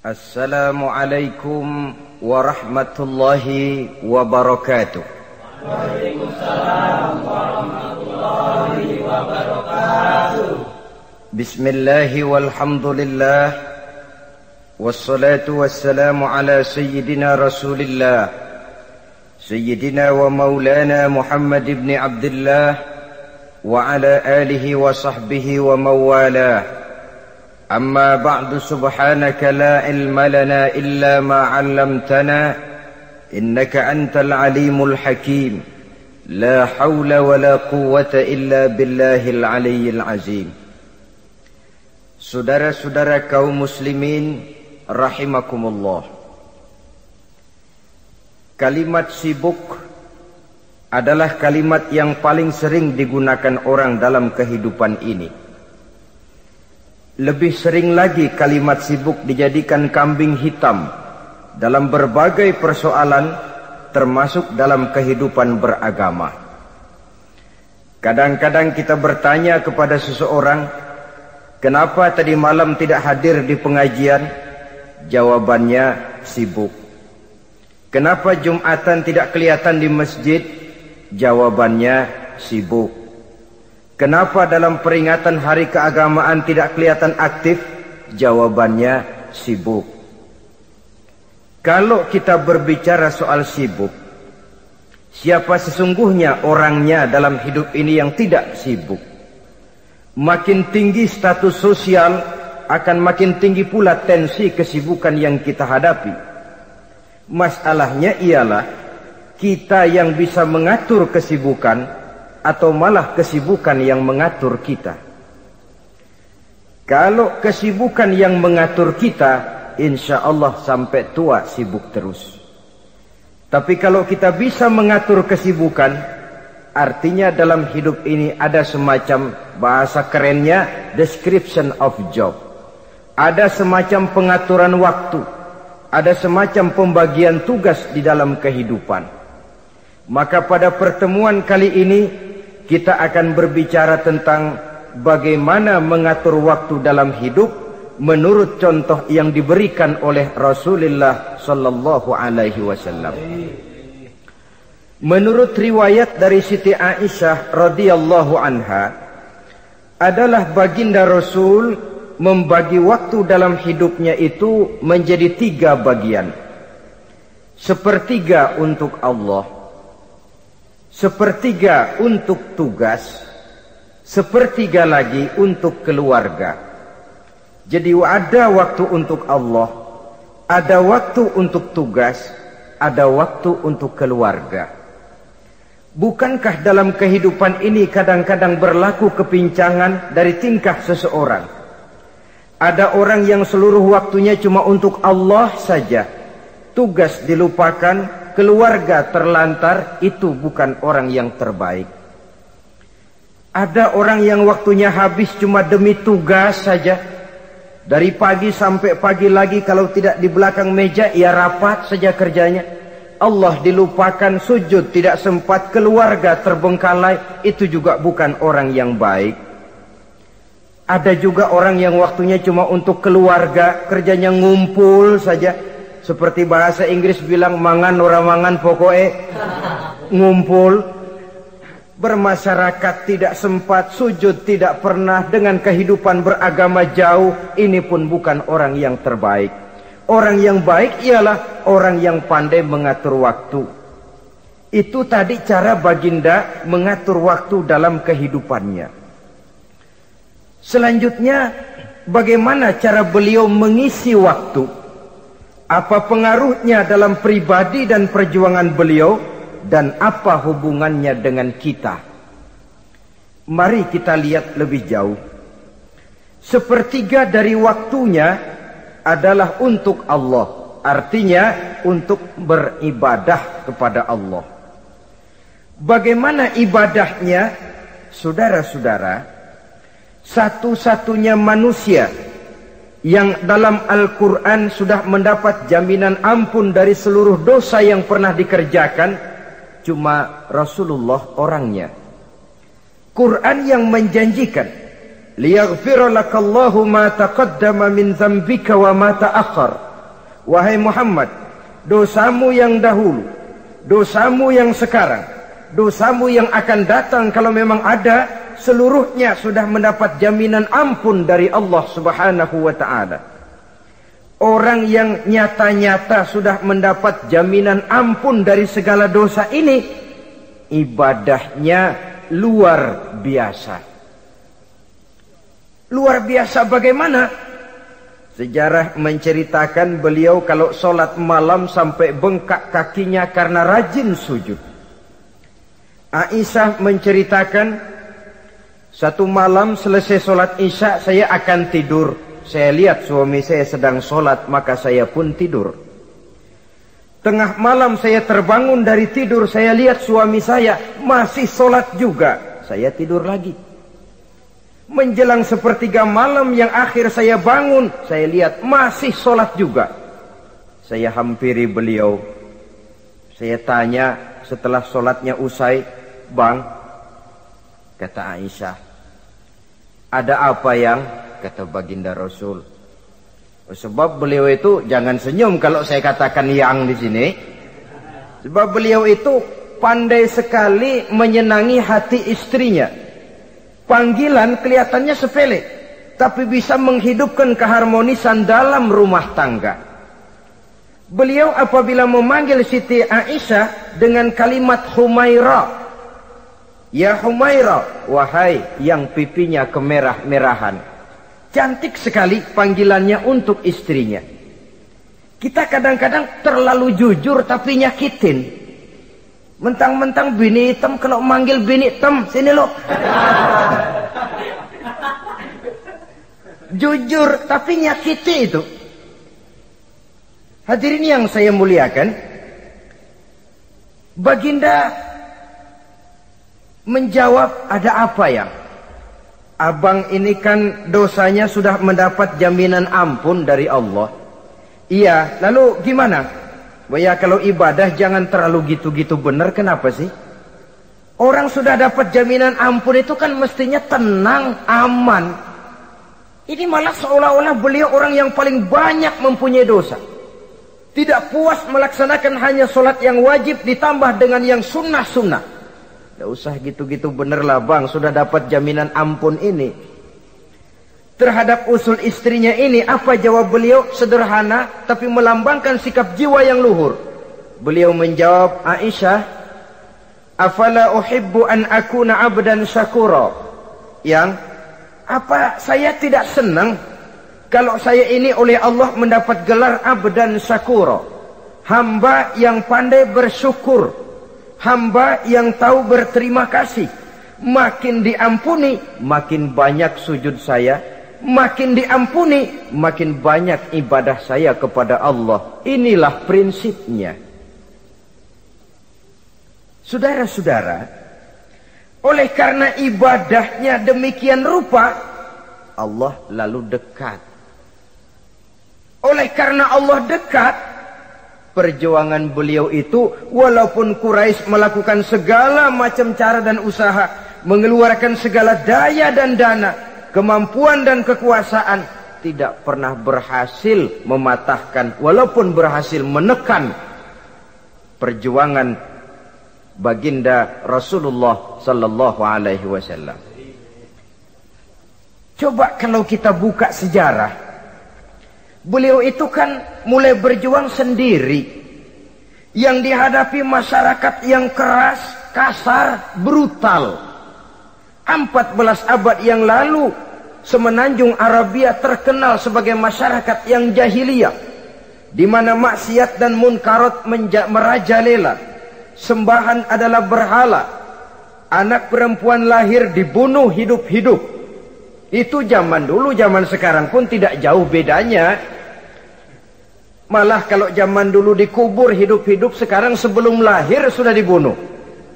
Assalamualaikum warahmatullahi wabarakatuh. Waalaikumsalam warahmatullahi wabarakatuh. Bismillahi walhamdulillah, wassalatu wassalamu ala sayyidina rasulillah, sayyidina wa maulana Muhammad ibn Abdullah wa ala alihi wa sahbihi wa mawalah. Amma ba'du, subhanaka la ilma lana illa ma 'allamtana innaka antal alimul hakim. La haula wa la quwwata illa billahil aliyyil azim. Saudara-saudara kaum muslimin rahimakumullah. Kalimat sibuk adalah kalimat yang paling sering digunakan orang dalam kehidupan ini. Lebih sering lagi kalimat sibuk dijadikan kambing hitam dalam berbagai persoalan, termasuk dalam kehidupan beragama. Kadang-kadang kita bertanya kepada seseorang, kenapa tadi malam tidak hadir di pengajian? Jawabannya, sibuk. Kenapa Jumatan tidak kelihatan di masjid? Jawabannya, sibuk. Kenapa dalam peringatan hari keagamaan tidak kelihatan aktif? Jawabannya, sibuk. Kalau kita berbicara soal sibuk, siapa sesungguhnya orangnya dalam hidup ini yang tidak sibuk? Makin tinggi status sosial, akan makin tinggi pula tensi kesibukan yang kita hadapi. Masalahnya ialah kita yang bisa mengatur kesibukan atau malah kesibukan yang mengatur kita. Kalau kesibukan yang mengatur kita, insya Allah sampai tua sibuk terus. Tapi kalau kita bisa mengatur kesibukan, artinya dalam hidup ini ada semacam, bahasa kerennya, description of job. Ada semacam pengaturan waktu, ada semacam pembagian tugas di dalam kehidupan. Maka pada pertemuan kali ini kita akan berbicara tentang bagaimana mengatur waktu dalam hidup menurut contoh yang diberikan oleh Rasulullah sallallahu alaihi wasallam. Menurut riwayat dari Siti Aisyah radhiyallahu anha, adalah baginda Rasul membagi waktu dalam hidupnya itu menjadi 3 bagian. Sepertiga untuk Allah, sepertiga untuk tugas, sepertiga lagi untuk keluarga. Jadi ada waktu untuk Allah, ada waktu untuk tugas, ada waktu untuk keluarga. Bukankah dalam kehidupan ini kadang-kadang berlaku kepincangan dari tingkah seseorang? Ada orang yang seluruh waktunya cuma untuk Allah saja, tugas dilupakan, keluarga terlantar. Itu bukan orang yang terbaik. Ada orang yang waktunya habis cuma demi tugas saja. Dari pagi sampai pagi lagi, kalau tidak di belakang meja, ia rapat saja kerjanya. Allah dilupakan, sujud tidak sempat, keluarga terbengkalai. Itu juga bukan orang yang baik. Ada juga orang yang waktunya cuma untuk keluarga, kerjanya ngumpul saja. Seperti bahasa Inggris bilang, mangan ora mangan pokoke ngumpul. Bermasyarakat tidak sempat, sujud tidak pernah, dengan kehidupan beragama jauh. Ini pun bukan orang yang terbaik. Orang yang baik ialah orang yang pandai mengatur waktu. Itu tadi cara baginda mengatur waktu dalam kehidupannya. Selanjutnya, bagaimana cara beliau mengisi waktu? Apa pengaruhnya dalam pribadi dan perjuangan beliau, dan apa hubungannya dengan kita? Mari kita lihat lebih jauh. Sepertiga dari waktunya adalah untuk Allah, artinya untuk beribadah kepada Allah. Bagaimana ibadahnya? Saudara-saudara, satu-satunya manusia yang dalam Al-Quran sudah mendapat jaminan ampun dari seluruh dosa yang pernah dikerjakan, cuma Rasulullah orangnya. Quran yang menjanjikan, liyaghfira lakallahu ma taqaddama min dzambika wa ma ta'akhkhar wahai Muhammad, dosamu yang dahulu, dosamu yang sekarang, dosamu yang akan datang kalau memang ada, seluruhnya sudah mendapat jaminan ampun dari Allah Subhanahu wa ta'ala. Orang yang nyata-nyata sudah mendapat jaminan ampun dari segala dosa ini, ibadahnya luar biasa. Luar biasa bagaimana? Sejarah menceritakan beliau kalau sholat malam sampai bengkak kakinya karena rajin sujud. Aisyah menceritakan, satu malam selesai sholat isya saya akan tidur. Saya lihat suami saya sedang sholat, maka saya pun tidur. Tengah malam saya terbangun dari tidur, saya lihat suami saya masih sholat juga. Saya tidur lagi. Menjelang sepertiga malam yang akhir saya bangun, saya lihat masih sholat juga. Saya hampiri beliau. Saya tanya setelah sholatnya usai, "Bang," kata Aisyah, "ada apa yang?" Kata baginda Rasul. Sebab beliau itu, jangan senyum kalau saya katakan yang di sini. Sebab beliau itu pandai sekali menyenangi hati istrinya. Panggilan kelihatannya sepele, tapi bisa menghidupkan keharmonisan dalam rumah tangga. Beliau apabila memanggil Siti Aisyah dengan kalimat Humaira, "Ya Humaira," wahai yang pipinya kemerah-merahan. Cantik sekali panggilannya untuk istrinya. Kita kadang-kadang terlalu jujur tapi nyakitin. Mentang-mentang bini hitam, kalau manggil bini hitam, sini lo. Jujur tapi nyakiti itu. Hadirin yang saya muliakan, baginda menjawab, "Ada apa ya? Abang ini kan dosanya sudah mendapat jaminan ampun dari Allah." "Iya, lalu gimana?" "Ya kalau ibadah jangan terlalu gitu-gitu benar, kenapa sih? Orang sudah dapat jaminan ampun itu kan mestinya tenang, aman. Ini malah seolah-olah beliau orang yang paling banyak mempunyai dosa. Tidak puas melaksanakan hanya sholat yang wajib ditambah dengan yang sunnah-sunnah. Tidak usah gitu-gitu bener lah bang, sudah dapat jaminan ampun ini." Terhadap usul istrinya ini, apa jawab beliau? Sederhana, tapi melambangkan sikap jiwa yang luhur. Beliau menjawab, "Aisyah, afala uhibbu an akuna abdan syakura." Yang, apa saya tidak senang kalau saya ini oleh Allah mendapat gelar abdan syakura, hamba yang pandai bersyukur, hamba yang tahu berterima kasih. Makin diampuni, makin banyak sujud saya. Makin diampuni, makin banyak ibadah saya kepada Allah. Inilah prinsipnya. Saudara-saudara, oleh karena ibadahnya demikian rupa, Allah lalu dekat. Oleh karena Allah dekat, perjuangan beliau itu, walaupun Quraisy melakukan segala macam cara dan usaha, mengeluarkan segala daya dan dana, kemampuan dan kekuasaan, tidak pernah berhasil mematahkan, walaupun berhasil menekan perjuangan baginda Rasulullah sallallahu alaihi wasallam. Coba kalau kita buka sejarah, beliau itu kan mulai berjuang sendiri, yang dihadapi masyarakat yang keras, kasar, brutal. 14 abad yang lalu, semenanjung Arabia terkenal sebagai masyarakat yang jahiliyah, di mana maksiat dan munkarat merajalela. Sembahan adalah berhala. Anak perempuan lahir dibunuh hidup-hidup. Itu zaman dulu, zaman sekarang pun tidak jauh bedanya. Malah kalau zaman dulu dikubur hidup-hidup, sekarang sebelum lahir sudah dibunuh.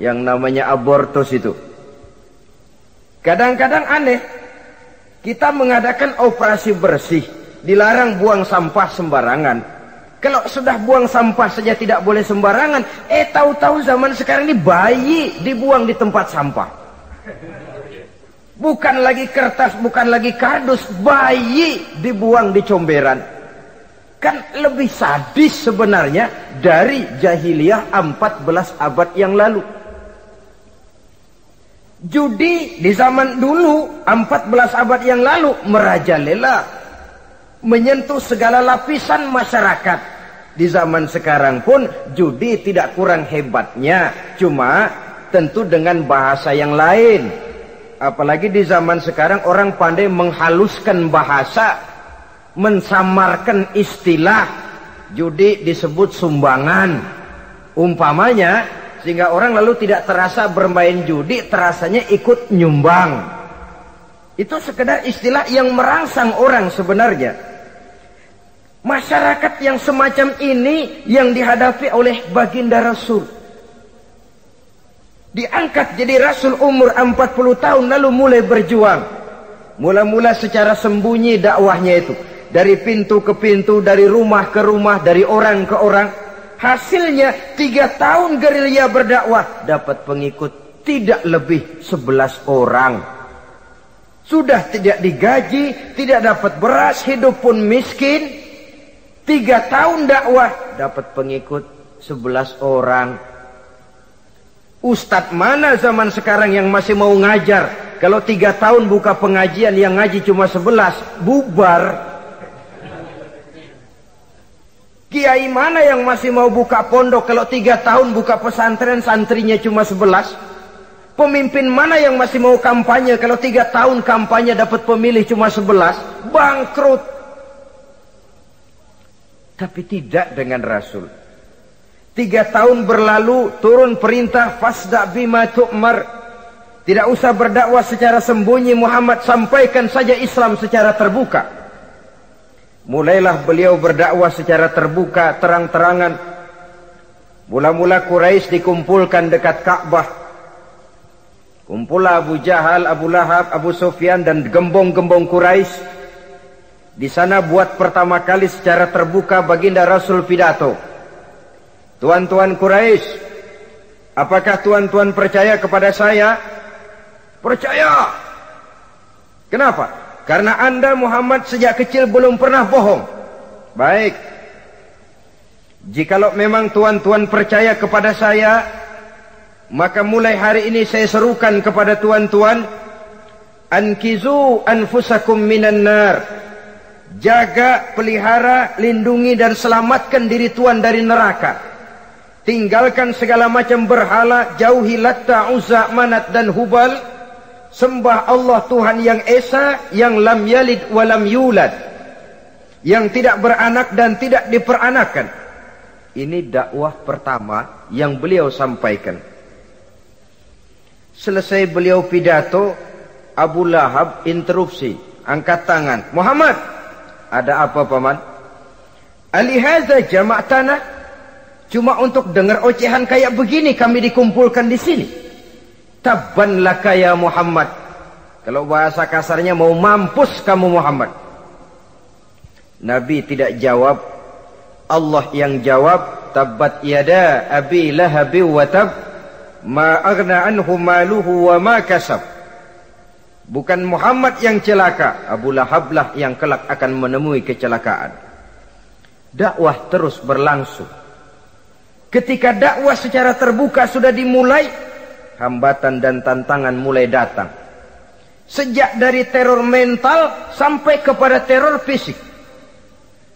Yang namanya abortus itu. Kadang-kadang aneh, kita mengadakan operasi bersih, dilarang buang sampah sembarangan. Kalau sudah buang sampah saja tidak boleh sembarangan, tahu-tahu zaman sekarang ini bayi dibuang di tempat sampah. Bukan lagi kertas, bukan lagi kardus, bayi dibuang di comberan. Kan lebih sadis sebenarnya dari jahiliyah 14 abad yang lalu. Judi di zaman dulu 14 abad yang lalu merajalela, menyentuh segala lapisan masyarakat. Di zaman sekarang pun judi tidak kurang hebatnya, cuma tentu dengan bahasa yang lain. Apalagi di zaman sekarang orang pandai menghaluskan bahasa, mensamarkan istilah. Judi disebut sumbangan umpamanya, sehingga orang lalu tidak terasa bermain judi, terasanya ikut nyumbang. Itu sekedar istilah yang merangsang orang sebenarnya. Masyarakat yang semacam ini yang dihadapi oleh baginda Rasul. Diangkat jadi Rasul umur 40 tahun lalu mulai berjuang. Mula-mula secara sembunyi dakwahnya itu. Dari pintu ke pintu, dari rumah ke rumah, dari orang ke orang. Hasilnya 3 tahun gerilya berdakwah, dapat pengikut tidak lebih 11 orang. Sudah tidak digaji, tidak dapat beras, hidup pun miskin. 3 tahun dakwah dapat pengikut 11 orang. Ustadz mana zaman sekarang yang masih mau ngajar? Kalau 3 tahun buka pengajian yang ngaji cuma 11, bubar. Kiai mana yang masih mau buka pondok? Kalau 3 tahun buka pesantren, santrinya cuma 11. Pemimpin mana yang masih mau kampanye? Kalau 3 tahun kampanye dapat pemilih cuma 11, bangkrut. Tapi tidak dengan Rasul. 3 tahun berlalu, turun perintah fasda bima tu'mar. Tidak usah berdakwah secara sembunyi, Muhammad, sampaikan saja Islam secara terbuka. Mulailah beliau berdakwah secara terbuka, terang-terangan. Mula-mula Quraisy dikumpulkan dekat Ka'bah. Kumpulah Abu Jahal, Abu Lahab, Abu Sufyan dan gembong-gembong Quraisy. Di sana buat pertama kali secara terbuka baginda Rasul pidato. Tuan-tuan Quraisy, apakah tuan-tuan percaya kepada saya? Percaya. Kenapa? Karena Anda Muhammad sejak kecil belum pernah bohong. Baik. Jikalau memang tuan-tuan percaya kepada saya, maka mulai hari ini saya serukan kepada tuan-tuan, ankizu anfusakum minan nar. Jaga, pelihara, lindungi dan selamatkan diri tuan dari neraka. Tinggalkan segala macam berhala, jauhi Latta, Uzza, Manat dan Hubal. Sembah Allah Tuhan yang Esa, yang lam yalid wa lam yulad, yang tidak beranak dan tidak diperanakan. Ini dakwah pertama yang beliau sampaikan. Selesai beliau pidato, Abu Lahab interupsi, angkat tangan. Muhammad, ada apa paman? Alihaza jama'tana? Cuma untuk dengar ocehan kayak begini kami dikumpulkan di sini. Tabban laka ya Muhammad. Kalau bahasa kasarnya, mau mampus kamu Muhammad. Nabi tidak jawab, Allah yang jawab. Tabbat yada abi lahabi wa tab, ma aghna anhu maluhu wa ma kasab. Bukan Muhammad yang celaka, Abu Lahab lah yang kelak akan menemui kecelakaan. Dakwah terus berlangsung. Ketika dakwah secara terbuka sudah dimulai, hambatan dan tantangan mulai datang. Sejak dari teror mental sampai kepada teror fisik.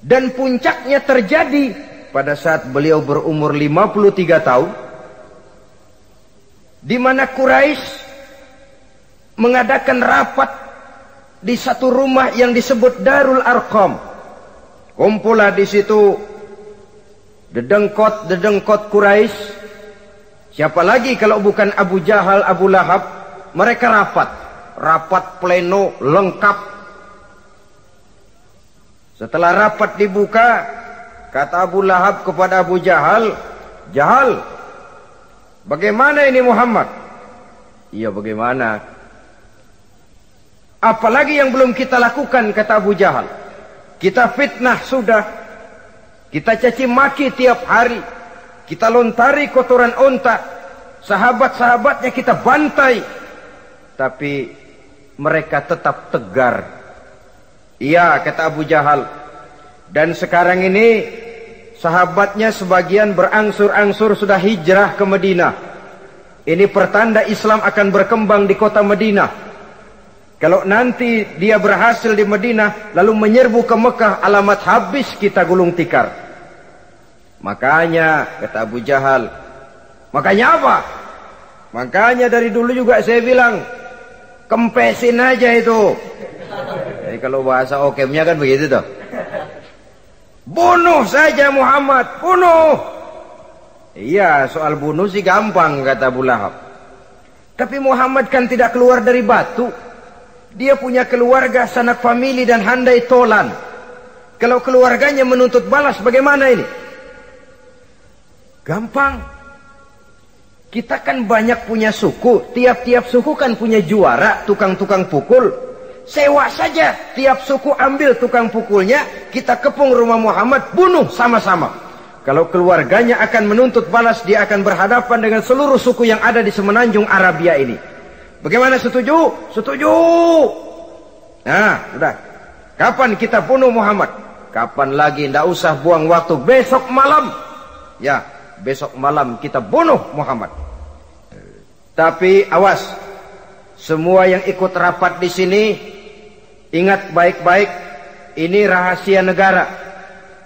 Dan puncaknya terjadi pada saat beliau berumur 53 tahun. Di mana Quraisy mengadakan rapat di satu rumah yang disebut Darul Arqam. Kumpulah di situ dedengkot Quraisy. Siapa lagi kalau bukan Abu Jahal, Abu Lahab? Mereka rapat pleno lengkap. Setelah rapat dibuka, kata Abu Lahab kepada Abu Jahal, Jahal, bagaimana ini Muhammad? Iya, bagaimana? Apalagi yang belum kita lakukan, kata Abu Jahal. Kita fitnah sudah. Kita caci maki tiap hari. Kita lontari kotoran onta. Sahabat-sahabatnya kita bantai. Tapi mereka tetap tegar. Iya, kata Abu Jahal. Dan sekarang ini sahabatnya sebagian berangsur-angsur sudah hijrah ke Madinah. Ini pertanda Islam akan berkembang di kota Madinah. Kalau nanti dia berhasil di Madinah lalu menyerbu ke Mekah, alamat habis kita gulung tikar. Makanya kata Abu Jahal, makanya apa? Makanya dari dulu juga saya bilang, kempesin aja itu. Jadi kalau bahasa okemnya kan begitu toh. Bunuh saja Muhammad, bunuh. Iya, soal bunuh sih gampang kata Abu Lahab. Tapi Muhammad kan tidak keluar dari batu. Dia punya keluarga, sanak famili dan handai tolan. Kalau keluarganya menuntut balas bagaimana ini? Gampang. Kita kan banyak punya suku. Tiap-tiap suku kan punya juara, tukang-tukang pukul. Sewa saja, tiap suku ambil tukang pukulnya, kita kepung rumah Muhammad, bunuh sama-sama. Kalau keluarganya akan menuntut balas, dia akan berhadapan dengan seluruh suku yang ada di semenanjung Arabia ini. Bagaimana, setuju? Setuju. Nah, sudah. Kapan kita bunuh Muhammad? Kapan lagi? Tidak usah buang waktu. Besok malam. Ya, besok malam kita bunuh Muhammad. Tapi awas, semua yang ikut rapat di sini, ingat baik-baik, ini rahasia negara.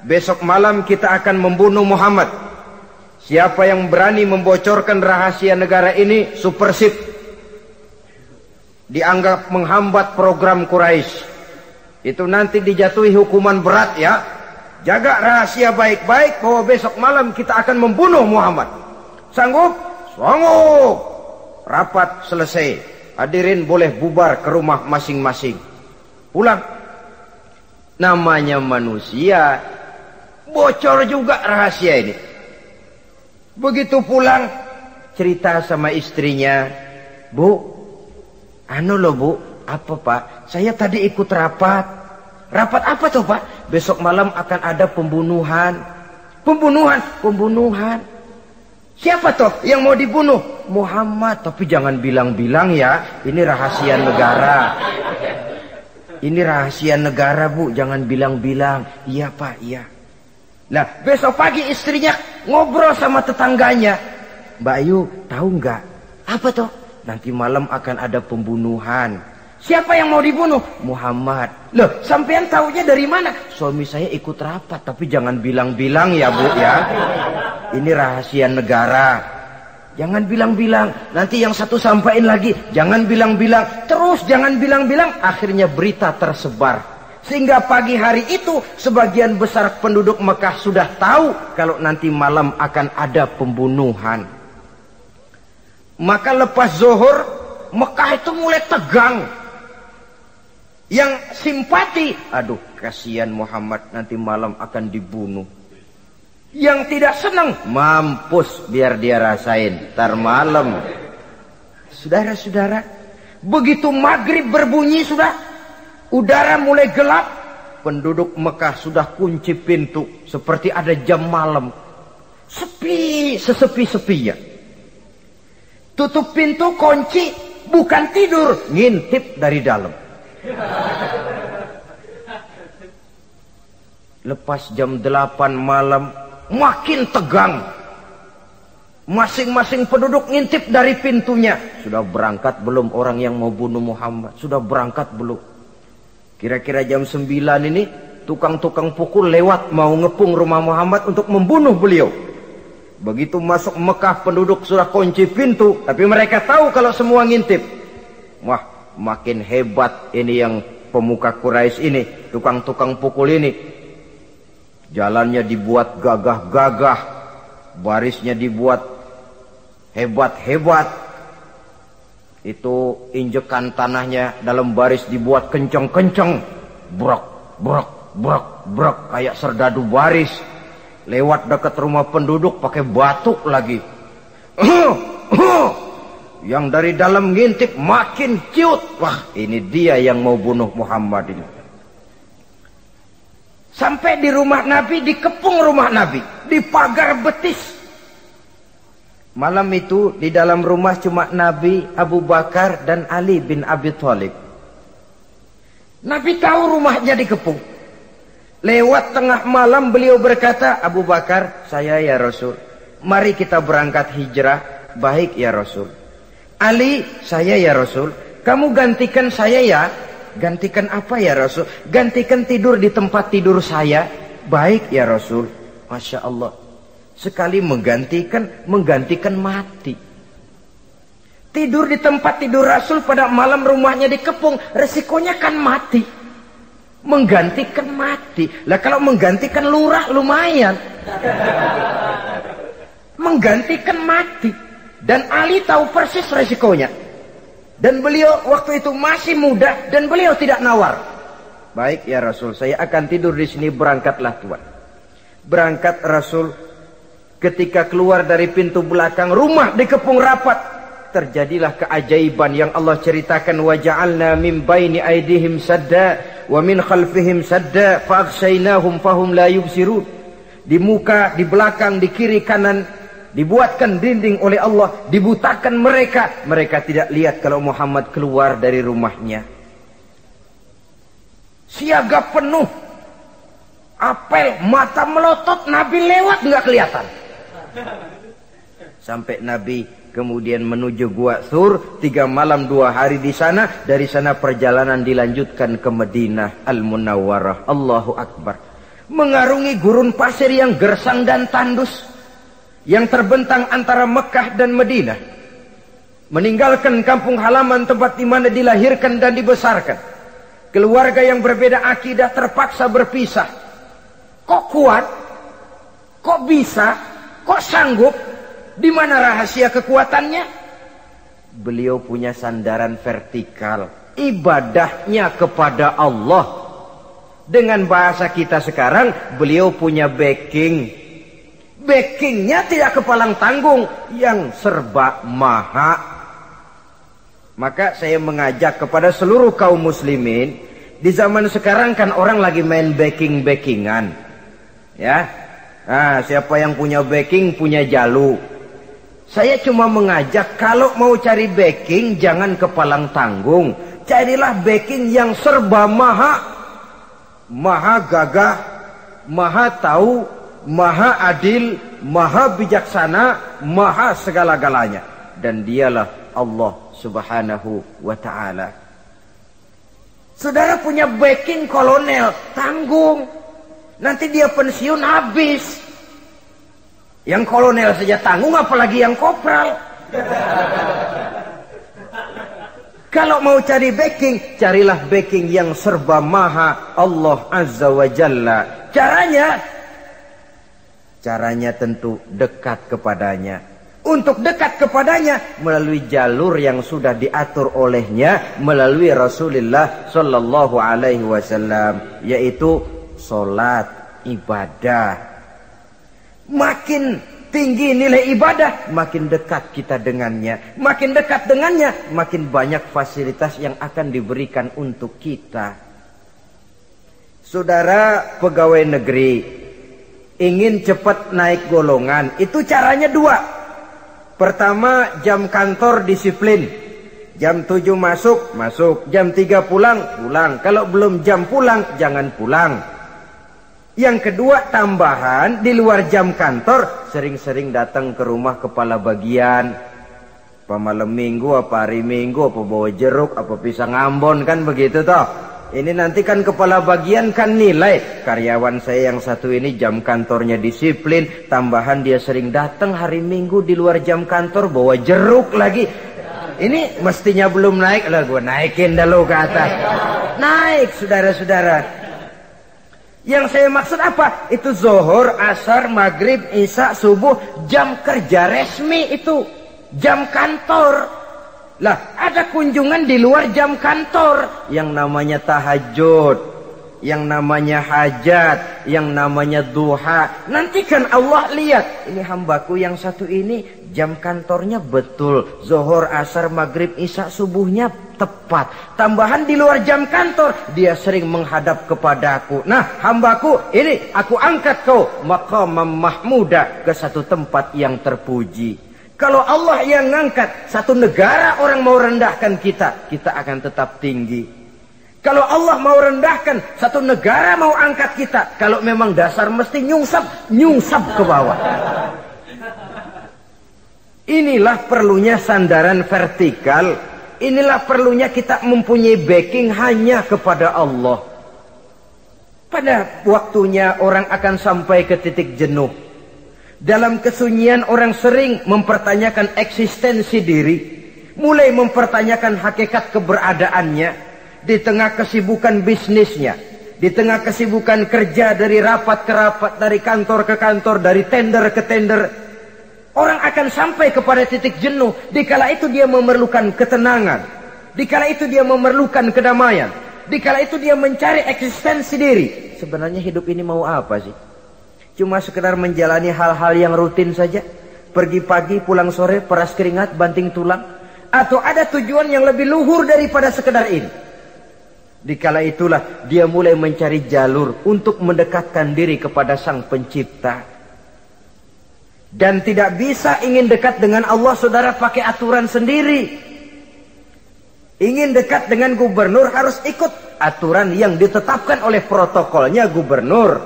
Besok malam kita akan membunuh Muhammad. Siapa yang berani membocorkan rahasia negara ini, supersip, dianggap menghambat program Quraisy. Itu nanti dijatuhi hukuman berat ya. Jaga rahasia baik-baik bahwa besok malam kita akan membunuh Muhammad. Sanggup? Sanggup. Rapat selesai. Hadirin boleh bubar ke rumah masing-masing. Pulang. Namanya manusia, bocor juga rahasia ini. Begitu pulang, cerita sama istrinya, Bu, anu loh Bu, apa Pak? Saya tadi ikut rapat. Rapat apa tuh Pak? Besok malam akan ada pembunuhan. Pembunuhan? Pembunuhan. Siapa toh yang mau dibunuh? Muhammad. Tapi jangan bilang-bilang ya, ini rahasia negara. Ini rahasia negara Bu, jangan bilang-bilang. Iya Pak, iya. Nah, besok pagi istrinya ngobrol sama tetangganya. Mbak Ayu, tahu nggak? Apa toh? Nanti malam akan ada pembunuhan. Siapa yang mau dibunuh? Muhammad. Loh, sampean taunya dari mana? Suami saya ikut rapat, tapi jangan bilang-bilang ya Bu ya. Ini rahasia negara. Jangan bilang-bilang. Nanti yang satu sampaikan lagi. Jangan bilang-bilang. Terus jangan bilang-bilang. Akhirnya berita tersebar. Sehingga pagi hari itu sebagian besar penduduk Mekah sudah tahu kalau nanti malam akan ada pembunuhan. Maka lepas zuhur, Mekah itu mulai tegang. Yang simpati, aduh kasihan Muhammad nanti malam akan dibunuh. Yang tidak senang, mampus biar dia rasain tar malam. Saudara-saudara, begitu maghrib berbunyi sudah, udara mulai gelap, penduduk Mekah sudah kunci pintu seperti ada jam malam. Sepi, sesepi-sepinya. Tutup pintu, kunci, bukan tidur, ngintip dari dalam. Lepas jam 8 malam, makin tegang. Masing-masing penduduk ngintip dari pintunya. Sudah berangkat belum orang yang mau bunuh Muhammad? Sudah berangkat belum? Kira-kira jam 9 ini, tukang-tukang pukul lewat mau ngepung rumah Muhammad untuk membunuh beliau. Begitu masuk Mekah, penduduk sudah kunci pintu, tapi mereka tahu kalau semua ngintip. Wah, makin hebat ini yang pemuka Quraisy ini, tukang-tukang pukul ini. Jalannya dibuat gagah-gagah, barisnya dibuat hebat-hebat. Itu injekan tanahnya dalam baris dibuat kenceng-kenceng, brok, brok, brok, brok, kayak serdadu baris. Lewat dekat rumah penduduk pakai batuk lagi. Yang dari dalam ngintip makin ciut. Wah, ini dia yang mau bunuh Muhammad ini. Sampai di rumah Nabi, dikepung rumah Nabi, di pagar betis. Malam itu di dalam rumah cuma Nabi, Abu Bakar dan Ali bin Abi Thalib. Nabi tahu rumahnya dikepung. Lewat tengah malam beliau berkata, Abu Bakar, saya ya Rasul, mari kita berangkat hijrah. Baik ya Rasul. Ali, saya ya Rasul, kamu gantikan saya ya. Gantikan apa ya Rasul? Gantikan tidur di tempat tidur saya. Baik ya Rasul. Masya Allah. Sekali menggantikan mati. Tidur di tempat tidur Rasul pada malam, rumahnya dikepung, resikonya kan mati. Menggantikan mati. Lah kalau menggantikan lurah lumayan. Menggantikan mati. Dan Ali tahu persis resikonya. Dan beliau waktu itu masih muda dan beliau tidak nawar. Baik ya Rasul, saya akan tidur di sini, berangkatlah Tuhan. Berangkat Rasul, ketika keluar dari pintu belakang, rumah dikepung rapat. Terjadilah keajaiban yang Allah ceritakan, wa ja'alna min baini aydihim sadda wa min khalfihim sadda fa aghshaynahum fahum la yubsirun. Di muka, di belakang, di kiri kanan dibuatkan dinding oleh Allah, dibutakan mereka. Mereka tidak lihat kalau Muhammad keluar dari rumahnya. Siaga penuh, apel, mata melotot, Nabi lewat nggak kelihatan. Sampai Nabi kemudian menuju Gua Thur, 3 malam 2 hari di sana. Dari sana perjalanan dilanjutkan ke Madinah Al-Munawwarah. Allahu Akbar. Mengarungi gurun pasir yang gersang dan tandus, yang terbentang antara Mekah dan Madinah. Meninggalkan kampung halaman tempat di mana dilahirkan dan dibesarkan. Keluarga yang berbeda akidah terpaksa berpisah. Kok kuat? Kok bisa? Kok sanggup? Di mana rahasia kekuatannya? Beliau punya sandaran vertikal, ibadahnya kepada Allah. Dengan bahasa kita sekarang, beliau punya backing. Backingnya tidak kepalang tanggung, yang serba maha. Maka saya mengajak kepada seluruh kaum muslimin, di zaman sekarang kan orang lagi main backing-backingan, ya. Nah, siapa yang punya backing punya jalu. Saya cuma mengajak, kalau mau cari backing jangan kepalang tanggung. Carilah backing yang serba maha. Maha gagah, maha tahu, maha adil, maha bijaksana, maha segala-galanya. Dan dialah Allah Subhanahu wa ta'ala. Saudara punya backing kolonel, tanggung. Nanti dia pensiun habis. Yang kolonel saja tanggung, apalagi yang kopral. Kalau mau cari backing, carilah backing yang serba maha, Allah Azza wa Jalla. Caranya tentu dekat kepadanya. Untuk dekat kepadanya melalui jalur yang sudah diatur olehnya, melalui Rasulullah Sallallahu Alaihi Wasallam, yaitu solat, ibadah. Makin tinggi nilai ibadah, makin dekat kita dengannya. Makin dekat dengannya, makin banyak fasilitas yang akan diberikan untuk kita. Saudara pegawai negeri ingin cepat naik golongan, itu caranya 2. Pertama, jam kantor disiplin. Jam 7 masuk, jam 3 pulang. Kalau belum jam pulang, jangan pulang. Yang kedua, tambahan, di luar jam kantor sering-sering datang ke rumah kepala bagian. Apa malam minggu, apa hari minggu, apa bawa jeruk, apa pisang Ambon, kan begitu toh. Ini nanti kan kepala bagian kan nilai, karyawan saya yang satu ini jam kantornya disiplin, tambahan dia sering datang hari minggu di luar jam kantor bawa jeruk lagi. Ini mestinya belum naik, lah gue naikin dulu ke atas. Naik, saudara-saudara. Yang saya maksud apa? Itu zuhur, asar, maghrib, isya, subuh, jam kerja resmi itu. Jam kantor. Lah, ada kunjungan di luar jam kantor. Yang namanya tahajud, yang namanya hajat, yang namanya duha. Nanti kan Allah lihat, ini hambaku yang satu ini jam kantornya betul. Zuhur, asar, maghrib, isya, subuhnya tepat. Tambahan di luar jam kantor, dia sering menghadap kepadaku. Nah, hambaku ini aku angkat kau maqamam mahmuda, ke satu tempat yang terpuji. Kalau Allah yang ngangkat, satu negara orang mau rendahkan kita, kita akan tetap tinggi. Kalau Allah mau rendahkan, satu negara mau angkat kita, kalau memang dasar mesti nyungsap ke bawah. Inilah perlunya sandaran vertikal. Inilah perlunya kita mempunyai backing hanya kepada Allah. Pada waktunya orang akan sampai ke titik jenuh. Dalam kesunyian orang sering mempertanyakan eksistensi diri, mulai mempertanyakan hakikat keberadaannya. Di tengah kesibukan bisnisnya, di tengah kesibukan kerja dari rapat ke rapat, dari kantor ke kantor, dari tender ke tender, orang akan sampai kepada titik jenuh. Dikala itu dia memerlukan ketenangan, dikala itu dia memerlukan kedamaian, dikala itu dia mencari eksistensi diri. Sebenarnya hidup ini mau apa sih? Cuma sekedar menjalani hal-hal yang rutin saja, pergi pagi pulang sore, peras keringat banting tulang, atau ada tujuan yang lebih luhur daripada sekedar ini? Dikala itulah dia mulai mencari jalur untuk mendekatkan diri kepada Sang Pencipta. Dan tidak bisa ingin dekat dengan Allah, saudara, pakai aturan sendiri. Ingin dekat dengan gubernur harus ikut aturan yang ditetapkan oleh protokolnya gubernur.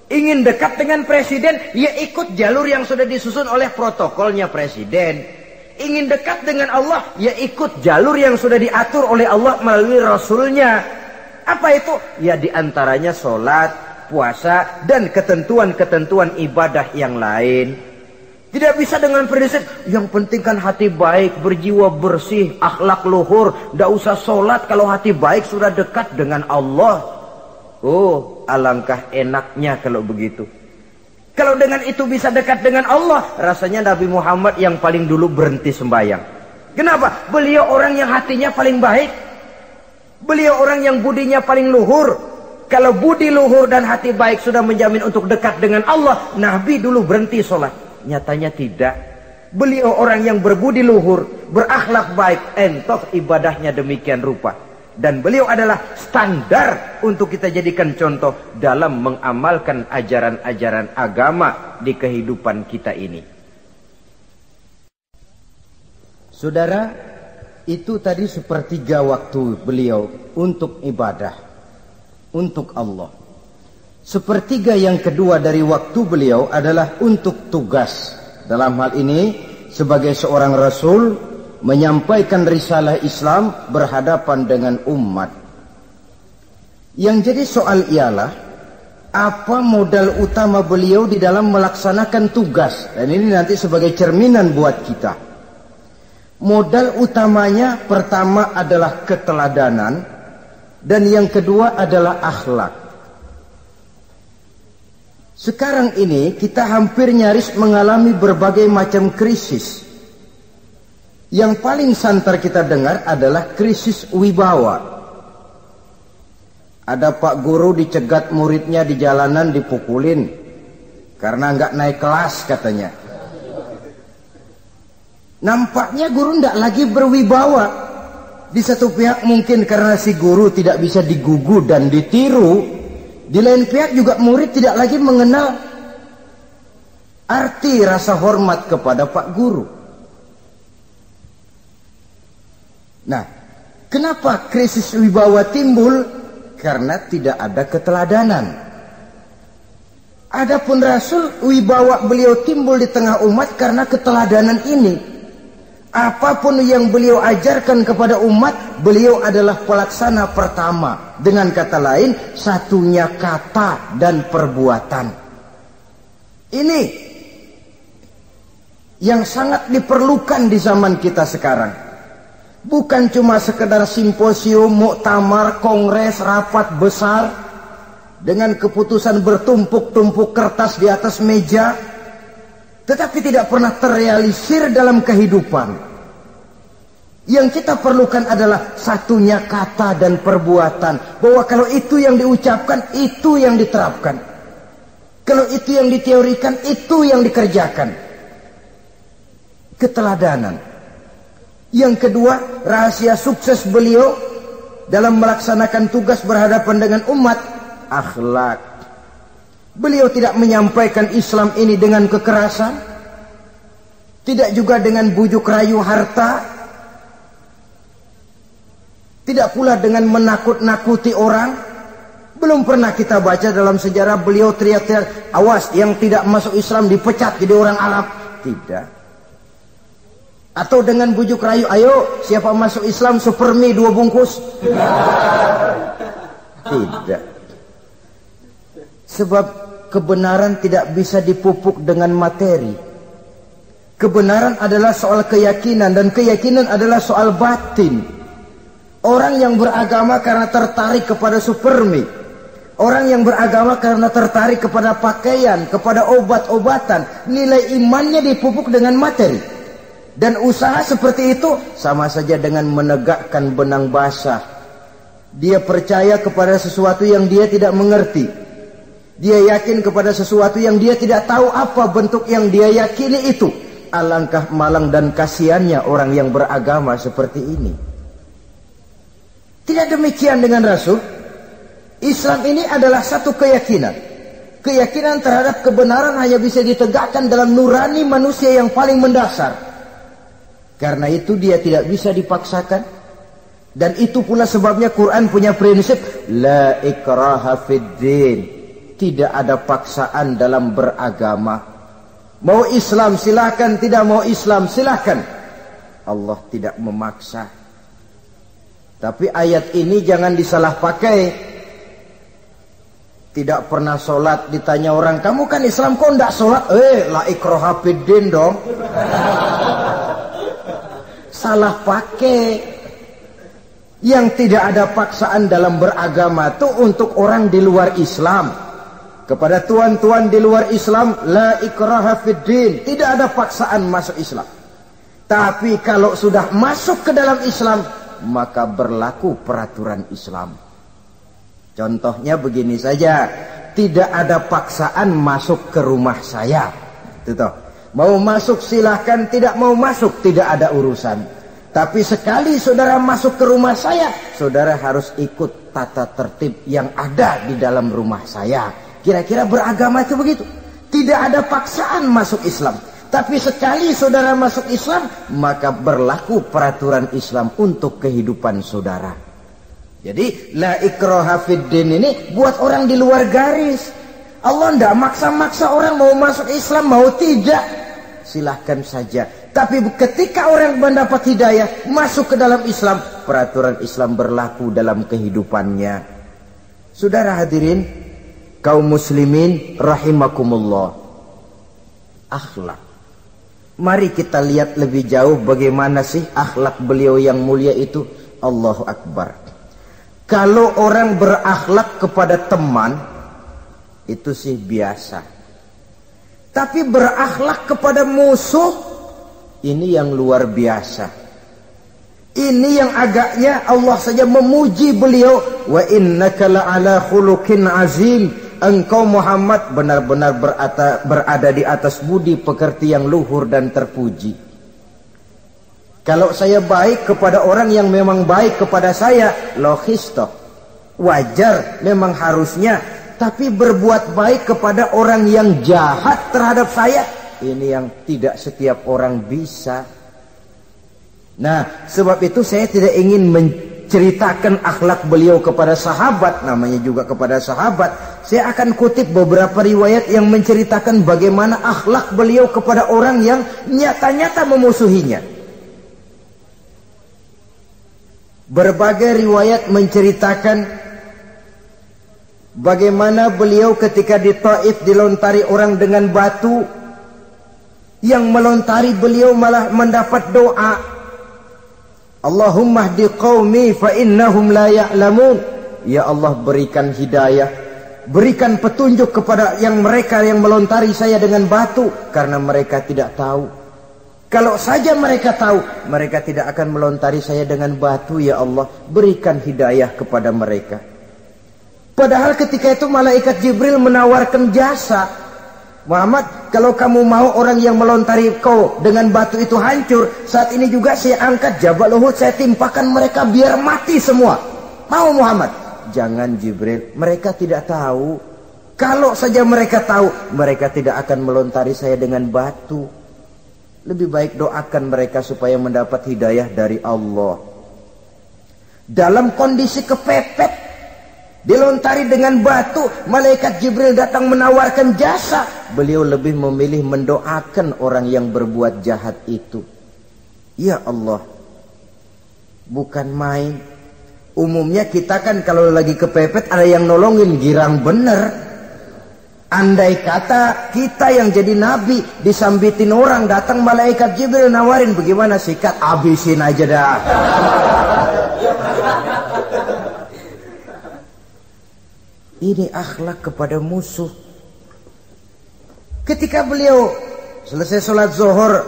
Ingin dekat dengan presiden, ya ikut jalur yang sudah disusun oleh protokolnya presiden. Ingin dekat dengan Allah, ya ikut jalur yang sudah diatur oleh Allah melalui Rasulnya. Apa itu? Ya diantaranya sholat, puasa, dan ketentuan-ketentuan ibadah yang lain. Tidak bisa dengan prinsip, yang penting kan hati baik, berjiwa bersih, akhlak luhur. Tidak usah sholat kalau hati baik sudah dekat dengan Allah. Oh, alangkah enaknya kalau begitu. Kalau dengan itu bisa dekat dengan Allah, rasanya Nabi Muhammad yang paling dulu berhenti sembahyang. Kenapa? Beliau orang yang hatinya paling baik. Beliau orang yang budinya paling luhur. Kalau budi luhur dan hati baik sudah menjamin untuk dekat dengan Allah, Nabi dulu berhenti sholat. Nyatanya tidak. Beliau orang yang berbudi luhur, berakhlak baik, entoh ibadahnya demikian rupa. Dan beliau adalah standar untuk kita jadikan contoh dalam mengamalkan ajaran-ajaran agama di kehidupan kita ini. Saudara, itu tadi sepertiga waktu beliau untuk ibadah, untuk Allah. Sepertiga yang kedua dari waktu beliau adalah untuk tugas. Dalam hal ini, sebagai seorang Rasul, menyampaikan risalah Islam berhadapan dengan umat. Yang jadi soal ialah, apa modal utama beliau di dalam melaksanakan tugas? Dan ini nanti sebagai cerminan buat kita. Modal utamanya pertama adalah keteladanan, dan yang kedua adalah akhlak. Sekarang ini kita hampir nyaris mengalami berbagai macam krisis. Yang paling santer kita dengar adalah krisis wibawa. Ada pak guru dicegat muridnya di jalanan, dipukulin karena nggak naik kelas katanya. Nampaknya guru nggak lagi berwibawa. Di satu pihak mungkin karena si guru tidak bisa digugu dan ditiru. Di lain pihak juga murid tidak lagi mengenal arti rasa hormat kepada pak guru. Nah, kenapa krisis wibawa timbul? Karena tidak ada keteladanan. Adapun Rasul, wibawa beliau timbul di tengah umat karena keteladanan ini. Apapun yang beliau ajarkan kepada umat, beliau adalah pelaksana pertama. Dengan kata lain, satunya kata dan perbuatan. Ini yang sangat diperlukan di zaman kita sekarang. Bukan cuma sekedar simposium, muktamar, kongres, rapat besar dengan keputusan bertumpuk-tumpuk kertas di atas meja, tetapi tidak pernah terrealisir dalam kehidupan. Yang kita perlukan adalah satunya kata dan perbuatan, bahwa kalau itu yang diucapkan, itu yang diterapkan. Kalau itu yang diteorikan, itu yang dikerjakan. Keteladanan. Yang kedua, rahasia sukses beliau dalam melaksanakan tugas berhadapan dengan umat, akhlak. Beliau tidak menyampaikan Islam ini dengan kekerasan, tidak juga dengan bujuk rayu harta, tidak pula dengan menakut-nakuti orang. Belum pernah kita baca dalam sejarah beliau teriak-teriak, awas yang tidak masuk Islam dipecat jadi orang Arab. Tidak. Atau dengan bujuk rayu, ayo siapa masuk Islam super mie 2 bungkus. Tidak. Sebab kebenaran tidak bisa dipupuk dengan materi. Kebenaran adalah soal keyakinan, dan keyakinan adalah soal batin. Orang yang beragama karena tertarik kepada super mie, orang yang beragama karena tertarik kepada pakaian, kepada obat-obatan, nilai imannya dipupuk dengan materi. Dan usaha seperti itu sama saja dengan menegakkan benang basah. Dia percaya kepada sesuatu yang dia tidak mengerti. Dia yakin kepada sesuatu yang dia tidak tahu apa bentuk yang dia yakini itu. Alangkah malang dan kasihannya orang yang beragama seperti ini. Tidak demikian dengan Rasul. Islam ini adalah satu keyakinan. Keyakinan terhadap kebenaran hanya bisa ditegakkan dalam nurani manusia yang paling mendasar. Karena itu dia tidak bisa dipaksakan. Dan itu pula sebabnya Quran punya prinsip la ikraha fid din. Tidak ada paksaan dalam beragama. Mau Islam silahkan, tidak mau Islam silahkan. Allah tidak memaksa. Tapi ayat ini jangan disalah pakai. Tidak pernah sholat, ditanya orang, kamu kan Islam kok tidak sholat? La ikraha fid din dong. Salah pakai. Yang tidak ada paksaan dalam beragama itu untuk orang di luar Islam. Kepada tuan-tuan di luar Islam, la ikraha fid din, tidak ada paksaan masuk Islam. Tapi kalau sudah masuk ke dalam Islam, maka berlaku peraturan Islam. Contohnya begini saja, tidak ada paksaan masuk ke rumah saya. Itu toh. Mau masuk silahkan, tidak mau masuk tidak ada urusan. Tapi sekali saudara masuk ke rumah saya, saudara harus ikut tata tertib yang ada di dalam rumah saya. Kira-kira beragama itu begitu. Tidak ada paksaan masuk Islam. Tapi sekali saudara masuk Islam, maka berlaku peraturan Islam untuk kehidupan saudara. Jadi la ikraha fid din ini buat orang di luar garis. Allah tidak maksa-maksa orang mau masuk Islam, mau tidak. Silahkan saja. Tapi ketika orang mendapat hidayah, masuk ke dalam Islam, peraturan Islam berlaku dalam kehidupannya. Saudara hadirin, kaum muslimin rahimakumullah. Akhlak. Mari kita lihat lebih jauh bagaimana sih akhlak beliau yang mulia itu. Allahu Akbar. Kalau orang berakhlak kepada teman, itu sih biasa. Tapi berakhlak kepada musuh, ini yang luar biasa. Ini yang agaknya Allah saja memuji beliau. Wa innaka la'ala khuluqin azim. Engkau Muhammad benar-benar berada di atas budi pekerti yang luhur dan terpuji. Kalau saya baik kepada orang yang memang baik kepada saya, logis toh, wajar, memang harusnya. Tapi berbuat baik kepada orang yang jahat terhadap saya, ini yang tidak setiap orang bisa. Nah, sebab itu saya tidak ingin menceritakan akhlak beliau kepada sahabat, namanya juga kepada sahabat. Saya akan kutip beberapa riwayat yang menceritakan bagaimana akhlak beliau kepada orang yang nyata-nyata memusuhinya. Berbagai riwayat menceritakan bagaimana beliau ketika di Taif dilontari orang dengan batu, yang melontari beliau malah mendapat doa, Allahumma hdi qaumi fa innahum la ya'lamun. Ya Allah, berikan hidayah, berikan petunjuk kepada mereka yang melontari saya dengan batu, karena mereka tidak tahu. Kalau saja mereka tahu, mereka tidak akan melontari saya dengan batu. Ya Allah, berikan hidayah kepada mereka. Padahal ketika itu malaikat Jibril menawarkan jasa. Muhammad, kalau kamu mau orang yang melontari kau dengan batu itu hancur, saat ini juga saya angkat Jabal Uhud, saya timpakan mereka biar mati semua. Mau Muhammad? Jangan Jibril, mereka tidak tahu. Kalau saja mereka tahu, mereka tidak akan melontari saya dengan batu. Lebih baik doakan mereka supaya mendapat hidayah dari Allah. dalam kondisi kepepet, dilontari dengan batu, malaikat Jibril datang menawarkan jasa. Beliau lebih memilih mendoakan orang yang berbuat jahat itu. Ya Allah, bukan main. Umumnya kita kan kalau lagi kepepet ada yang nolongin, girang bener. Andai kata kita yang jadi nabi, disambitin orang, datang malaikat Jibril nawarin, bagaimana sikat? Abisin aja dah. Ini akhlak kepada musuh. Ketika beliau selesai sholat zuhur,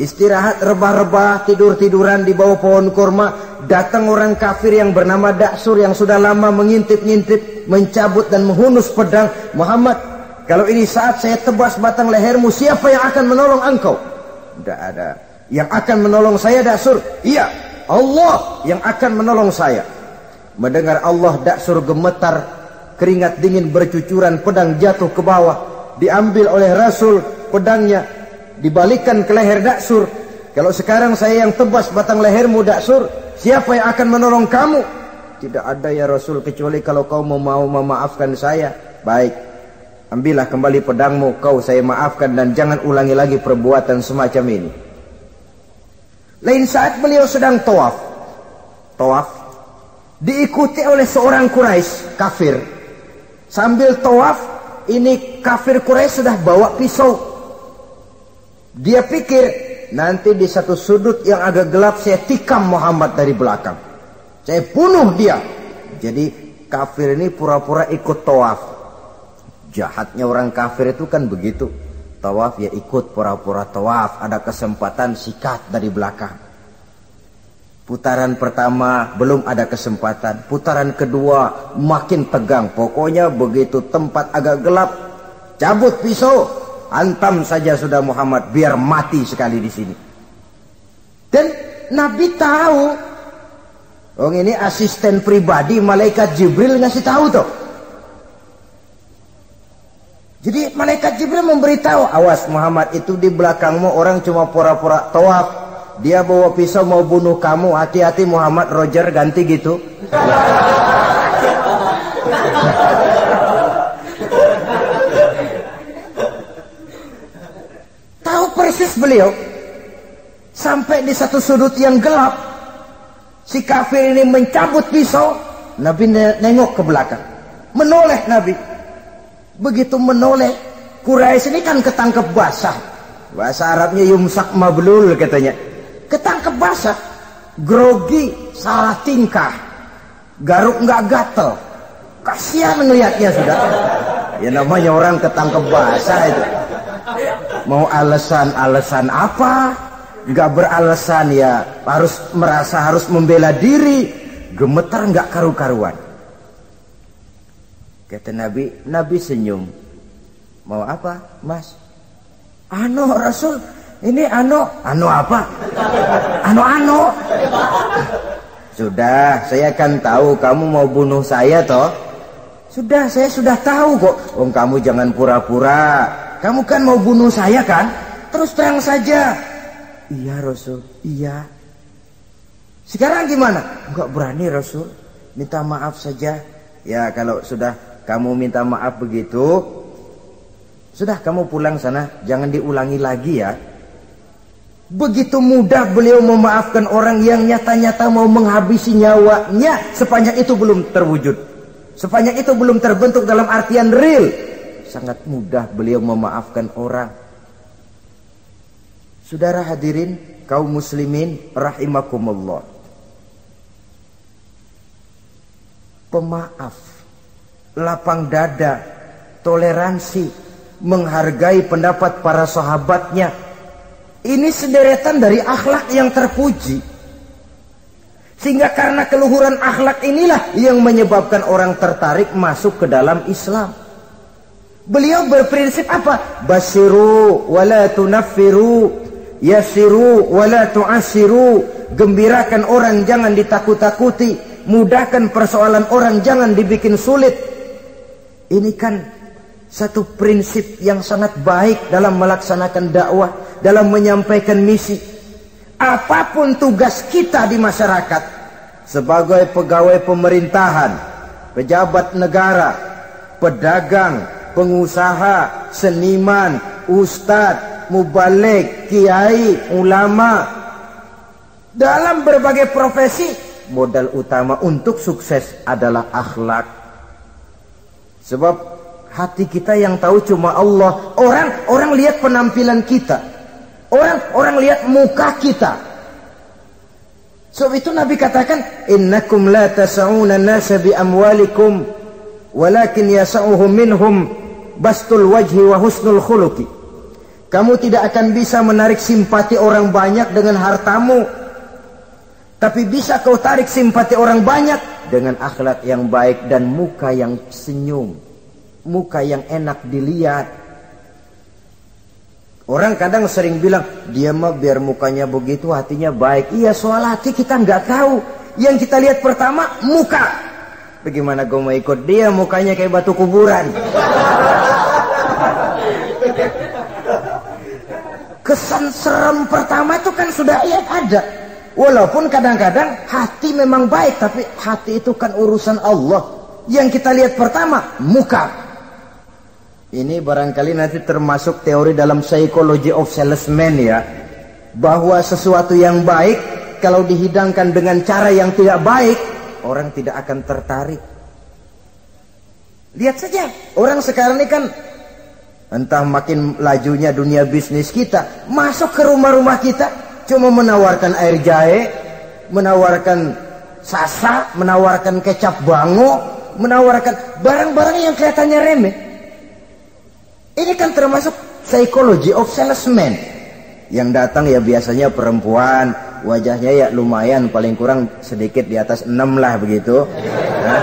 istirahat, rebah-rebah, tidur-tiduran di bawah pohon kurma, datang orang kafir yang bernama Daksur yang sudah lama mengintip-ngintip, mencabut dan menghunus pedang. Muhammad, kalau ini saat saya tebas batang lehermu, siapa yang akan menolong engkau? Tidak ada. Yang akan menolong saya Daksur? Iya, Allah yang akan menolong saya. Mendengar Allah, Daksur gemetar, keringat dingin bercucuran, pedang jatuh ke bawah. Diambil oleh Rasul pedangnya, dibalikan ke leher Daksur. Kalau sekarang saya yang tebas batang lehermu Daksur, siapa yang akan menolong kamu? Tidak ada ya Rasul, kecuali kalau kau mau memaafkan saya. Baik, ambillah kembali pedangmu, kau saya maafkan dan jangan ulangi lagi perbuatan semacam ini. Lain saat beliau sedang tawaf, diikuti oleh seorang Quraisy kafir. Sambil tawaf, ini kafir Quraisy sudah bawa pisau. Dia pikir nanti di satu sudut yang agak gelap saya tikam Muhammad dari belakang, saya bunuh dia. Jadi kafir ini pura-pura ikut tawaf. Jahatnya orang kafir itu kan begitu, tawaf ya ikut pura-pura tawaf, ada kesempatan sikat dari belakang. Putaran pertama belum ada kesempatan, putaran kedua makin tegang. Pokoknya begitu tempat agak gelap, cabut pisau, hantam saja sudah Muhammad, biar mati sekali di sini. Dan Nabi tahu, oh ini asisten pribadi malaikat Jibril ngasih tahu tuh. Jadi malaikat Jibril memberitahu, awas Muhammad, itu di belakangmu orang cuma pura-pura tawaf. Dia bawa pisau mau bunuh kamu, hati-hati Muhammad. Roger ganti gitu. Tahu persis beliau. Sampai di satu sudut yang gelap, si kafir ini mencabut pisau. Nabi nengok ke belakang, menoleh Nabi. Begitu menoleh, Quraisy ini kan ketangkep basah. Bahasa Arabnya yumsak mablul katanya. Ketangkep basah, grogi, salah tingkah, garuk nggak gatel, kasihan ngelihatnya sudah. Ya namanya orang ketangkep basah itu. Mau alasan apa? Nggak beralasan ya, harus merasa harus membela diri, gemetar nggak karu-karuan. Kata Nabi senyum. Mau apa, Mas? Anu Rasul. Ini anu apa? Anu. Sudah, saya kan tahu kamu mau bunuh saya toh. Sudah, saya sudah tahu kok. Om kamu jangan pura-pura. Kamu kan mau bunuh saya kan? Terus terang saja. Iya Rasul, iya. Sekarang gimana? Enggak berani Rasul. Minta maaf saja. Ya kalau sudah kamu minta maaf begitu, sudah kamu pulang sana. Jangan diulangi lagi ya. Begitu mudah beliau memaafkan orang yang nyata-nyata mau menghabisi nyawanya. Sepanjang itu belum terwujud, sepanjang itu belum terbentuk dalam artian real, sangat mudah beliau memaafkan orang. Saudara hadirin kaum muslimin rahimakumullah, pemaaf, lapang dada, toleransi, menghargai pendapat para sahabatnya. Ini sederetan dari akhlak yang terpuji. Sehingga karena keluhuran akhlak inilah yang menyebabkan orang tertarik masuk ke dalam Islam. Beliau berprinsip apa? Basiru wala tunaffiru, yasiru wala tu'asiru. Gembirakan orang, jangan ditakut-takuti. Mudahkan persoalan orang, jangan dibikin sulit. Ini kan satu prinsip yang sangat baik dalam melaksanakan dakwah, dalam menyampaikan misi. Apapun tugas kita di masyarakat, sebagai pegawai pemerintahan, pejabat negara, pedagang, pengusaha, seniman, ustadz, mubaligh, kiai, ulama. Dalam berbagai profesi, modal utama untuk sukses adalah akhlak. Sebab hati kita yang tahu cuma Allah. Orang lihat penampilan kita, orang lihat muka kita. Sebab itu Nabi katakan, innakum la tas'una an-nasa bi amwalikum walakin yas'uhum minhum bastul wajhi wa husnul khuluqi. Kamu tidak akan bisa menarik simpati orang banyak dengan hartamu, tapi bisa kau tarik simpati orang banyak dengan akhlak yang baik dan muka yang senyum, muka yang enak dilihat. Orang kadang sering bilang, dia mah biar mukanya begitu hatinya baik. Iya, soal hati kita nggak tahu. Yang kita lihat pertama muka. Bagaimana gue mau ikut dia mukanya kayak batu kuburan? Kesan serem pertama itu kan sudah ada. Walaupun kadang-kadang hati memang baik, tapi hati itu kan urusan Allah. Yang kita lihat pertama muka. Ini barangkali nanti termasuk teori dalam psychology of salesman ya, bahwa sesuatu yang baik kalau dihidangkan dengan cara yang tidak baik, orang tidak akan tertarik. Lihat saja, orang sekarang ini kan entah makin lajunya dunia bisnis kita, masuk ke rumah-rumah kita cuma menawarkan air jahe, menawarkan sasa, menawarkan kecap bango, menawarkan barang-barang yang kelihatannya remeh. Ini kan termasuk psychology of salesman. Yang datang ya biasanya perempuan, wajahnya ya lumayan, paling kurang sedikit di atas 6 lah begitu. Nah.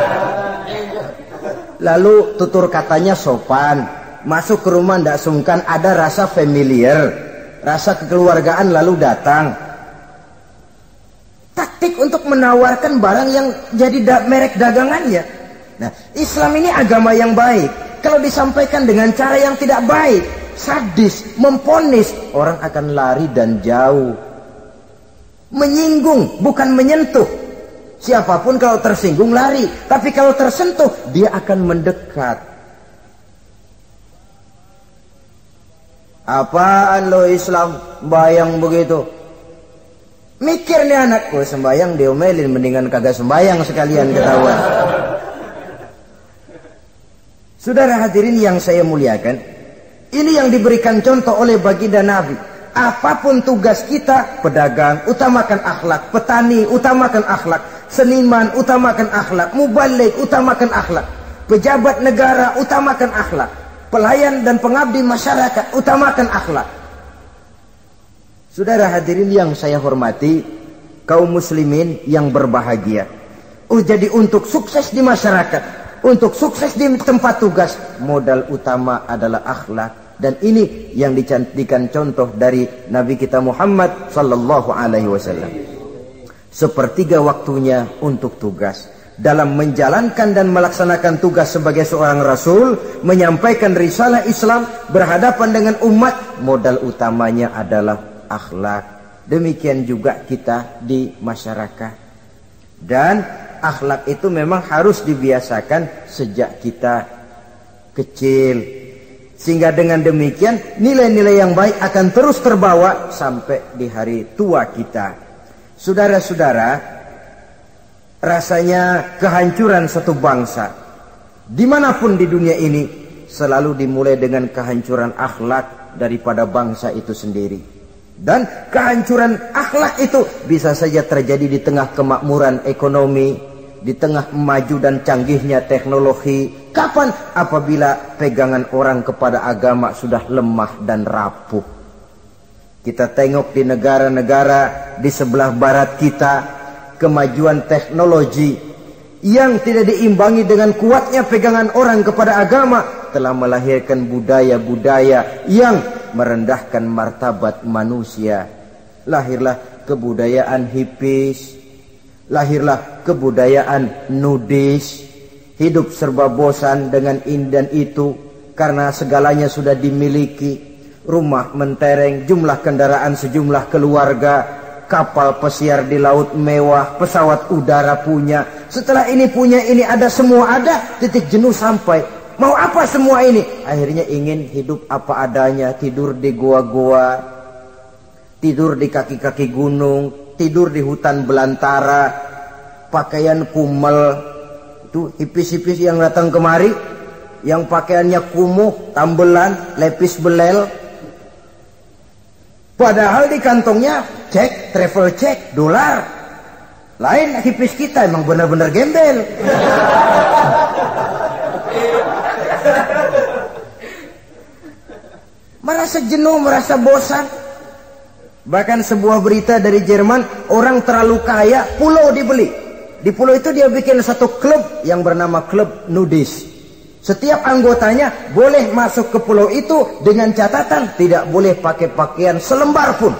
Lalu tutur katanya sopan, masuk ke rumah tidak sungkan, ada rasa familiar, rasa kekeluargaan lalu datang. Taktik untuk menawarkan barang yang jadi merek dagangannya. Nah, Islam ini agama yang baik. Kalau disampaikan dengan cara yang tidak baik, sadis, memponis, orang akan lari dan jauh. Menyinggung, bukan menyentuh. Siapapun kalau tersinggung lari, tapi kalau tersentuh, dia akan mendekat. Apaan lo Islam sembayang begitu? Mikir nih anak, gue sembayang diomelin, mendingan kagak sembayang sekalian ketahuan. Saudara hadirin yang saya muliakan, ini yang diberikan contoh oleh baginda Nabi. Apapun tugas kita, pedagang, utamakan akhlak. Petani, utamakan akhlak. Seniman, utamakan akhlak. Mubaligh, utamakan akhlak. Pejabat negara, utamakan akhlak. Pelayan dan pengabdi masyarakat, utamakan akhlak. Saudara hadirin yang saya hormati, kaum muslimin yang berbahagia. Jadi untuk sukses di masyarakat, untuk sukses di tempat tugas, modal utama adalah akhlak. Dan ini yang dicantikan contoh dari Nabi kita Muhammad sallallahu alaihi wasallam. Sepertiga waktunya untuk tugas. Dalam menjalankan dan melaksanakan tugas sebagai seorang rasul, menyampaikan risalah Islam, berhadapan dengan umat, modal utamanya adalah akhlak. Demikian juga kita di masyarakat. Dan akhlak itu memang harus dibiasakan sejak kita kecil. Sehingga dengan demikian nilai-nilai yang baik akan terus terbawa sampai di hari tua kita. Saudara-saudara, rasanya kehancuran satu bangsa dimanapun di dunia ini selalu dimulai dengan kehancuran akhlak daripada bangsa itu sendiri. Dan kehancuran akhlak itu bisa saja terjadi di tengah kemakmuran ekonomi, di tengah maju dan canggihnya teknologi. Kapan? Apabila pegangan orang kepada agama sudah lemah dan rapuh. Kita tengok di negara-negara di sebelah barat kita, kemajuan teknologi yang tidak diimbangi dengan kuatnya pegangan orang kepada agama telah melahirkan budaya-budaya yang merendahkan martabat manusia. Lahirlah kebudayaan hippies, lahirlah kebudayaan nudis, hidup serba bosan dengan ini dan itu karena segalanya sudah dimiliki. Rumah mentereng, jumlah kendaraan sejumlah keluarga, kapal pesiar di laut mewah, pesawat udara punya. Setelah ini punya, ini ada, semua ada, titik jenuh sampai. Mau apa semua ini? Akhirnya ingin hidup apa adanya, tidur di goa-goa, tidur di kaki-kaki gunung, tidur di hutan belantara, pakaian kumel. Itu hipis-hipis yang datang kemari, yang pakaiannya kumuh, tambelan, lepis belel. Padahal di kantongnya cek, travel cek, dolar. Lain hipis kita, emang benar-benar gembel. Merasa jenuh, merasa bosan. Bahkan sebuah berita dari Jerman, orang terlalu kaya, pulau dibeli. Di pulau itu dia bikin satu klub yang bernama klub nudis. Setiap anggotanya boleh masuk ke pulau itu dengan catatan tidak boleh pakai pakaian selembar pun.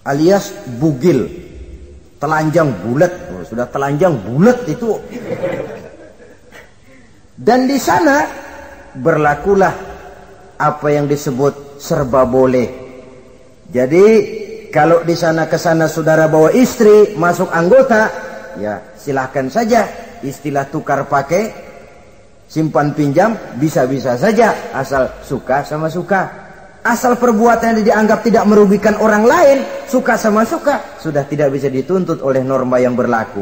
Alias bugil. Telanjang bulat. Oh, sudah telanjang bulat itu. Dan di sana berlakulah apa yang disebut serba boleh. Jadi kalau di sana ke sana saudara bawa istri, masuk anggota, ya silahkan saja. Istilah tukar pakai, simpan pinjam, bisa-bisa saja. Asal suka sama suka. Asal perbuatannya dianggap tidak merugikan orang lain, suka sama suka, sudah tidak bisa dituntut oleh norma yang berlaku.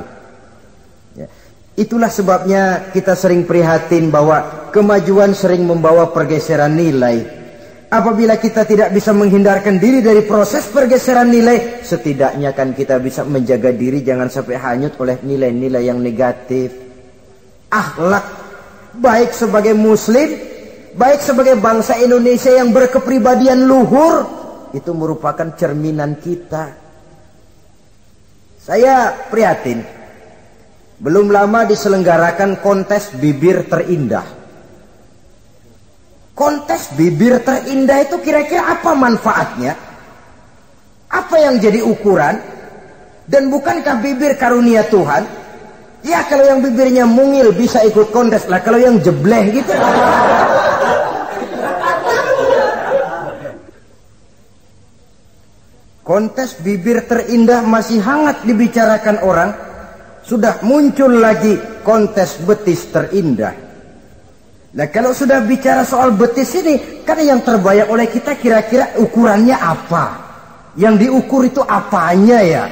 Ya. Itulah sebabnya kita sering prihatin bahwa kemajuan sering membawa pergeseran nilai. Apabila kita tidak bisa menghindarkan diri dari proses pergeseran nilai, setidaknya kan kita bisa menjaga diri jangan sampai hanyut oleh nilai-nilai yang negatif. Akhlak, baik sebagai muslim, baik sebagai bangsa Indonesia yang berkepribadian luhur, itu merupakan cerminan kita. Saya prihatin, belum lama diselenggarakan kontes bibir terindah. Kontes bibir terindah itu kira-kira apa manfaatnya? Apa yang jadi ukuran? Dan bukankah bibir karunia Tuhan? Ya kalau yang bibirnya mungil bisa ikut kontes lah, kalau yang jebleh gitu. Kontes bibir terindah masih hangat dibicarakan orang. Sudah muncul lagi kontes betis terindah. Nah kalau sudah bicara soal betis ini, kan yang terbayang oleh kita kira-kira ukurannya apa? Yang diukur itu apanya ya?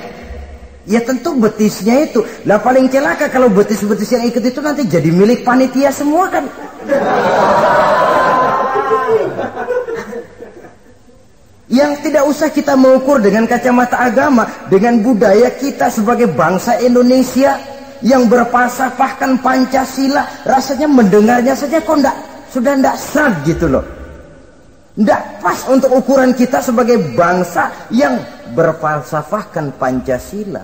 Ya tentu betisnya itu. Lah paling celaka kalau betis-betis yang ikut itu nanti jadi milik panitia semua kan. Yang tidak usah kita mengukur dengan kacamata agama, dengan budaya kita sebagai bangsa Indonesia yang berfalsafahkan Pancasila, rasanya mendengarnya saja kok sudah tidak sah gitu loh. Tidak pas untuk ukuran kita sebagai bangsa yang berfalsafahkan Pancasila.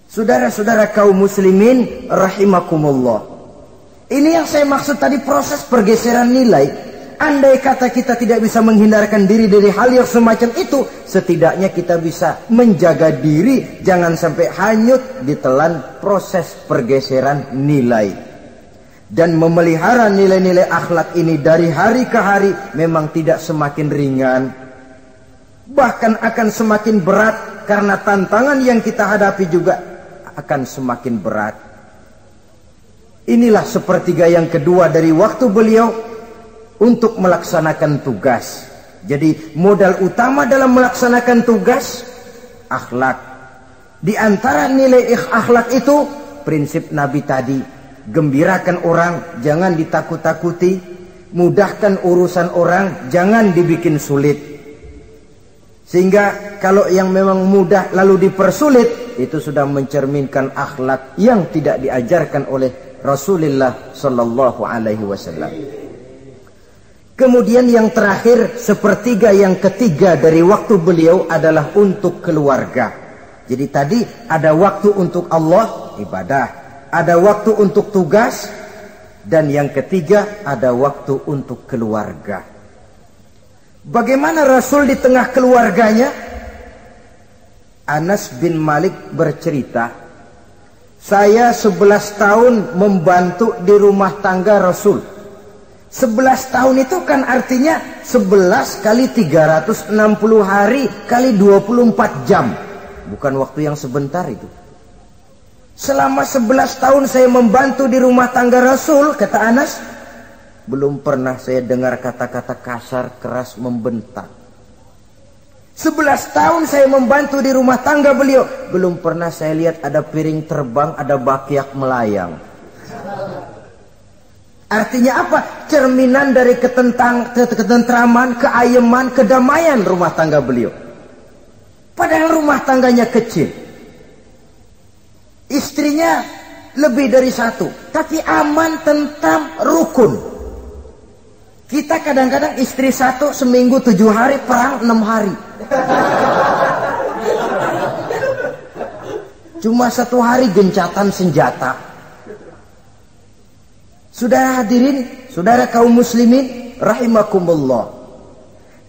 Saudara-saudara kaum muslimin rahimakumullah. Ini yang saya maksud tadi, proses pergeseran nilai. Andai kata kita tidak bisa menghindarkan diri dari hal yang semacam itu, setidaknya kita bisa menjaga diri jangan sampai hanyut ditelan proses pergeseran nilai. Dan memelihara nilai-nilai akhlak ini dari hari ke hari memang tidak semakin ringan, bahkan akan semakin berat, karena tantangan yang kita hadapi juga akan semakin berat. Inilah sepertiga yang kedua dari waktu beliau untuk melaksanakan tugas. Jadi modal utama dalam melaksanakan tugas akhlak. Di antara nilai akhlak itu prinsip Nabi tadi, gembirakan orang, jangan ditakut-takuti, mudahkan urusan orang, jangan dibikin sulit. Sehingga kalau yang memang mudah lalu dipersulit, itu sudah mencerminkan akhlak yang tidak diajarkan oleh Rasulullah sallallahu alaihi wasallam. Kemudian yang terakhir, sepertiga yang ketiga dari waktu beliau adalah untuk keluarga. Jadi tadi ada waktu untuk Allah, ibadah. Ada waktu untuk tugas. Dan yang ketiga ada waktu untuk keluarga. Bagaimana Rasul di tengah keluarganya? Anas bin Malik bercerita, saya 11 tahun membantu di rumah tangga Rasul. 11 tahun itu kan artinya 11 kali 360 hari kali 24 jam. Bukan waktu yang sebentar itu. Selama 11 tahun saya membantu di rumah tangga Rasul, kata Anas, belum pernah saya dengar kata-kata kasar, keras, membentak. 11 tahun saya membantu di rumah tangga beliau, belum pernah saya lihat ada piring terbang, ada bakyak melayang. Artinya apa? Cerminan dari ketentraman, keayeman, kedamaian rumah tangga beliau. Padahal rumah tangganya kecil. Istrinya lebih dari satu. Tapi aman, tentram, rukun. Kita kadang-kadang istri satu seminggu 7 hari, perang 6 hari. Cuma 1 hari gencatan senjata. Saudara hadirin, saudara kaum muslimin, rahimakumullah.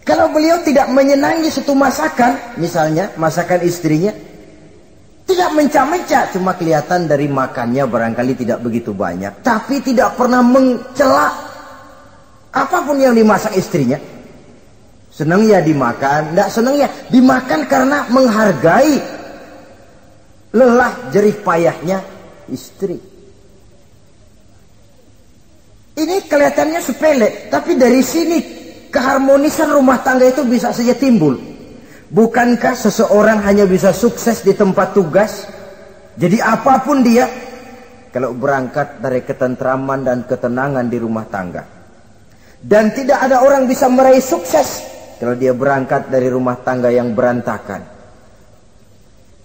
Kalau beliau tidak menyenangi satu masakan, misalnya masakan istrinya, tidak mencah-mencah, cuma kelihatan dari makannya barangkali tidak begitu banyak, tapi tidak pernah mencela apapun yang dimasak istrinya. Senang ya dimakan, tidak senang ya dimakan karena menghargai lelah jerih payahnya istri. Ini kelihatannya sepele, tapi dari sini keharmonisan rumah tangga itu bisa saja timbul. Bukankah seseorang hanya bisa sukses di tempat tugas? Jadi apapun dia, kalau berangkat dari ketentraman dan ketenangan di rumah tangga. Dan tidak ada orang bisa meraih sukses kalau dia berangkat dari rumah tangga yang berantakan.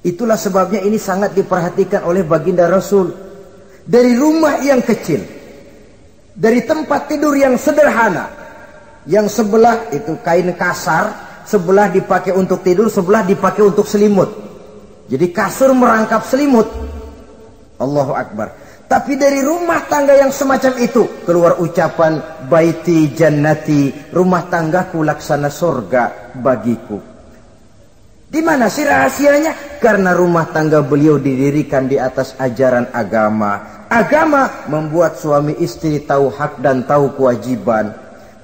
Itulah sebabnya ini sangat diperhatikan oleh baginda Rasul. Dari rumah yang kecil, dari tempat tidur yang sederhana, yang sebelah itu kain kasar, sebelah dipakai untuk tidur, sebelah dipakai untuk selimut. Jadi kasur merangkap selimut. Allahu Akbar. Tapi dari rumah tangga yang semacam itu keluar ucapan baiti jannati, rumah tanggaku laksana surga bagiku. Di mana sih rahasianya? Karena rumah tangga beliau didirikan di atas ajaran agama. Agama membuat suami istri tahu hak dan tahu kewajiban.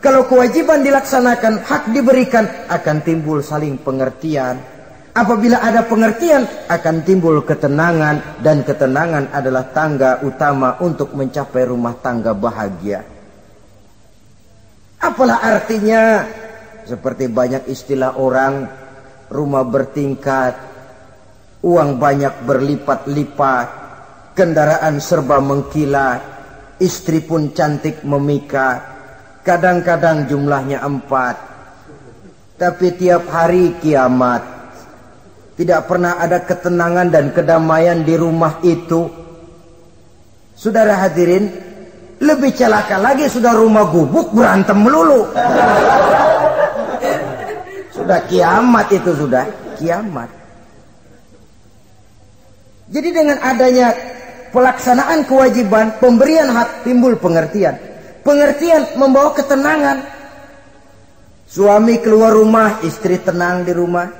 Kalau kewajiban dilaksanakan, hak diberikan, akan timbul saling pengertian. Apabila ada pengertian, akan timbul ketenangan, dan ketenangan adalah tangga utama untuk mencapai rumah tangga bahagia. Apalah artinya? Seperti banyak istilah orang, rumah bertingkat, uang banyak berlipat-lipat, kendaraan serba mengkilat, istri pun cantik memikat, kadang-kadang jumlahnya 4, tapi tiap hari kiamat. Tidak pernah ada ketenangan dan kedamaian di rumah itu. Saudara hadirin, lebih celaka lagi sudah rumah gubuk berantem melulu. Sudah kiamat itu, sudah kiamat. Jadi dengan adanya pelaksanaan kewajiban, pemberian hak, timbul pengertian. Pengertian membawa ketenangan. Suami keluar rumah, istri tenang di rumah.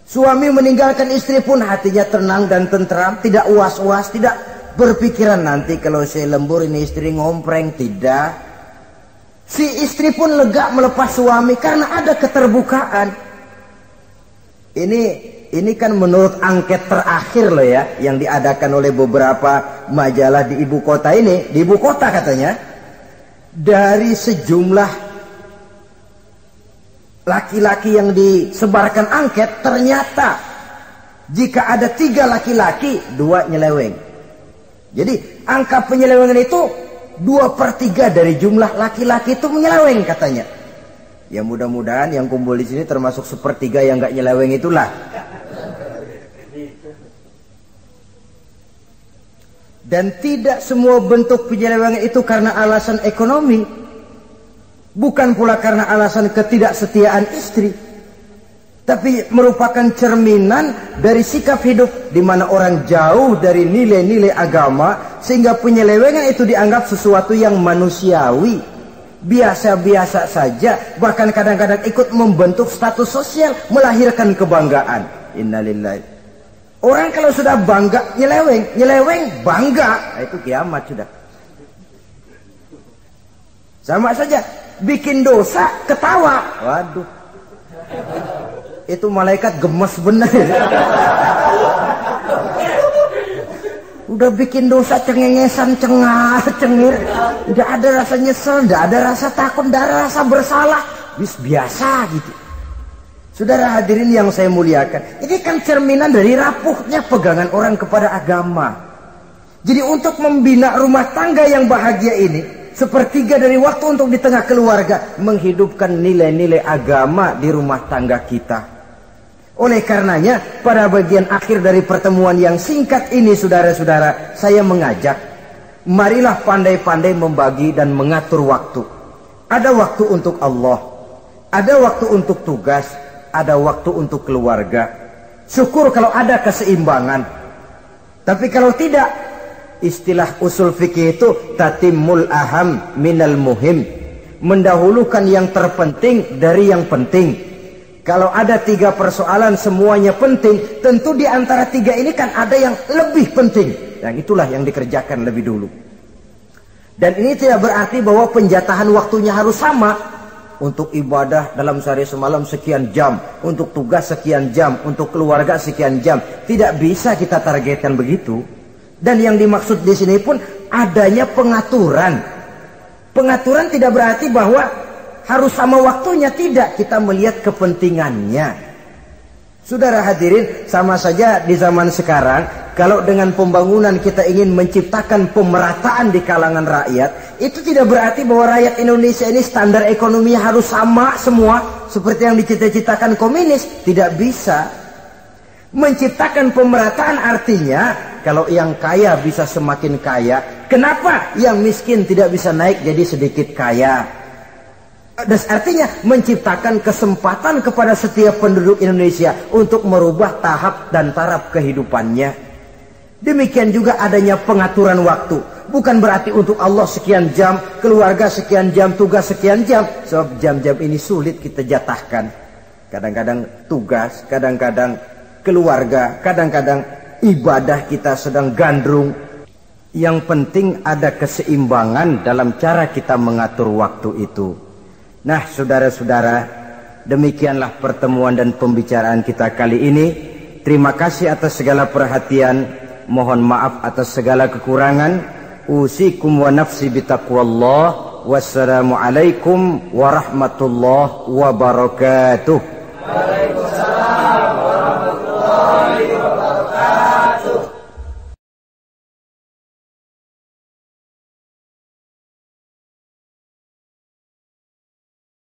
Suami meninggalkan istri pun hatinya tenang dan tentram, tidak was-was, tidak berpikiran nanti kalau saya lembur ini istri ngompreng, tidak. Si istri pun lega melepas suami karena ada keterbukaan. Ini kan menurut angket terakhir loh ya, yang diadakan oleh beberapa majalah di ibu kota ini. Di ibu kota katanya, dari sejumlah laki-laki yang disebarkan angket, ternyata jika ada 3 laki-laki, 2 nyeleweng. Jadi angka penyelewengan itu 2/3 dari jumlah laki-laki itu menyeleweng katanya. Ya mudah-mudahan yang kumpul di sini termasuk 1/3 yang nggak nyeleweng itulah. Dan tidak semua bentuk penyelewengan itu karena alasan ekonomi. Bukan pula karena alasan ketidaksetiaan istri, tapi merupakan cerminan dari sikap hidup di mana orang jauh dari nilai-nilai agama, sehingga penyelewengan itu dianggap sesuatu yang manusiawi, biasa-biasa saja, bahkan kadang-kadang ikut membentuk status sosial, melahirkan kebanggaan. Innalillahi. Orang kalau sudah bangga nyeleweng bangga, itu kiamat sudah. Sama saja, bikin dosa ketawa. Waduh, itu malaikat gemes bener. Udah bikin dosa cengengesan, cengir, tidak ada rasa nyesel, tidak ada rasa takut, tidak ada rasa bersalah, biasa gitu. Saudara hadirin yang saya muliakan, ini kan cerminan dari rapuhnya pegangan orang kepada agama. Jadi untuk membina rumah tangga yang bahagia ini, sepertiga dari waktu untuk di tengah keluarga menghidupkan nilai-nilai agama di rumah tangga kita. Oleh karenanya, pada bagian akhir dari pertemuan yang singkat ini, saudara-saudara, saya mengajak, marilah pandai-pandai membagi dan mengatur waktu. Ada waktu untuk Allah, ada waktu untuk tugas, ada waktu untuk keluarga. Syukur kalau ada keseimbangan. Tapi kalau tidak, istilah usul fikih itu tatimul aham minal muhim, mendahulukan yang terpenting dari yang penting. Kalau ada 3 persoalan semuanya penting, tentu di antara 3 ini kan ada yang lebih penting, dan itulah yang dikerjakan lebih dulu. Dan ini tidak berarti bahwa penjatahan waktunya harus sama. Untuk ibadah dalam sehari semalam sekian jam, untuk tugas sekian jam, untuk keluarga sekian jam. Tidak bisa kita targetkan begitu. Dan yang dimaksud di sini pun adanya pengaturan. Pengaturan tidak berarti bahwa harus sama waktunya, tidak. Kita melihat kepentingannya. Saudara hadirin, sama saja di zaman sekarang, kalau dengan pembangunan kita ingin menciptakan pemerataan di kalangan rakyat, itu tidak berarti bahwa rakyat Indonesia ini standar ekonominya harus sama semua seperti yang dicita-citakan komunis. Tidak bisa. Menciptakan pemerataan artinya kalau yang kaya bisa semakin kaya, kenapa yang miskin tidak bisa naik jadi sedikit kaya? Dan artinya menciptakan kesempatan kepada setiap penduduk Indonesia untuk merubah tahap dan taraf kehidupannya. Demikian juga adanya pengaturan waktu. Bukan berarti untuk Allah sekian jam, keluarga sekian jam, tugas sekian jam. Sebab jam-jam ini sulit kita jatahkan. Kadang-kadang tugas, kadang-kadang keluarga, kadang-kadang ibadah kita sedang gandrung. Yang penting ada keseimbangan dalam cara kita mengatur waktu itu. Nah, saudara-saudara, demikianlah pertemuan dan pembicaraan kita kali ini. Terima kasih atas segala perhatian. Mohon maaf atas segala kekurangan. Usikum wa nafsi bitaqwallah. Wassalamualaikum warahmatullahi wabarakatuh.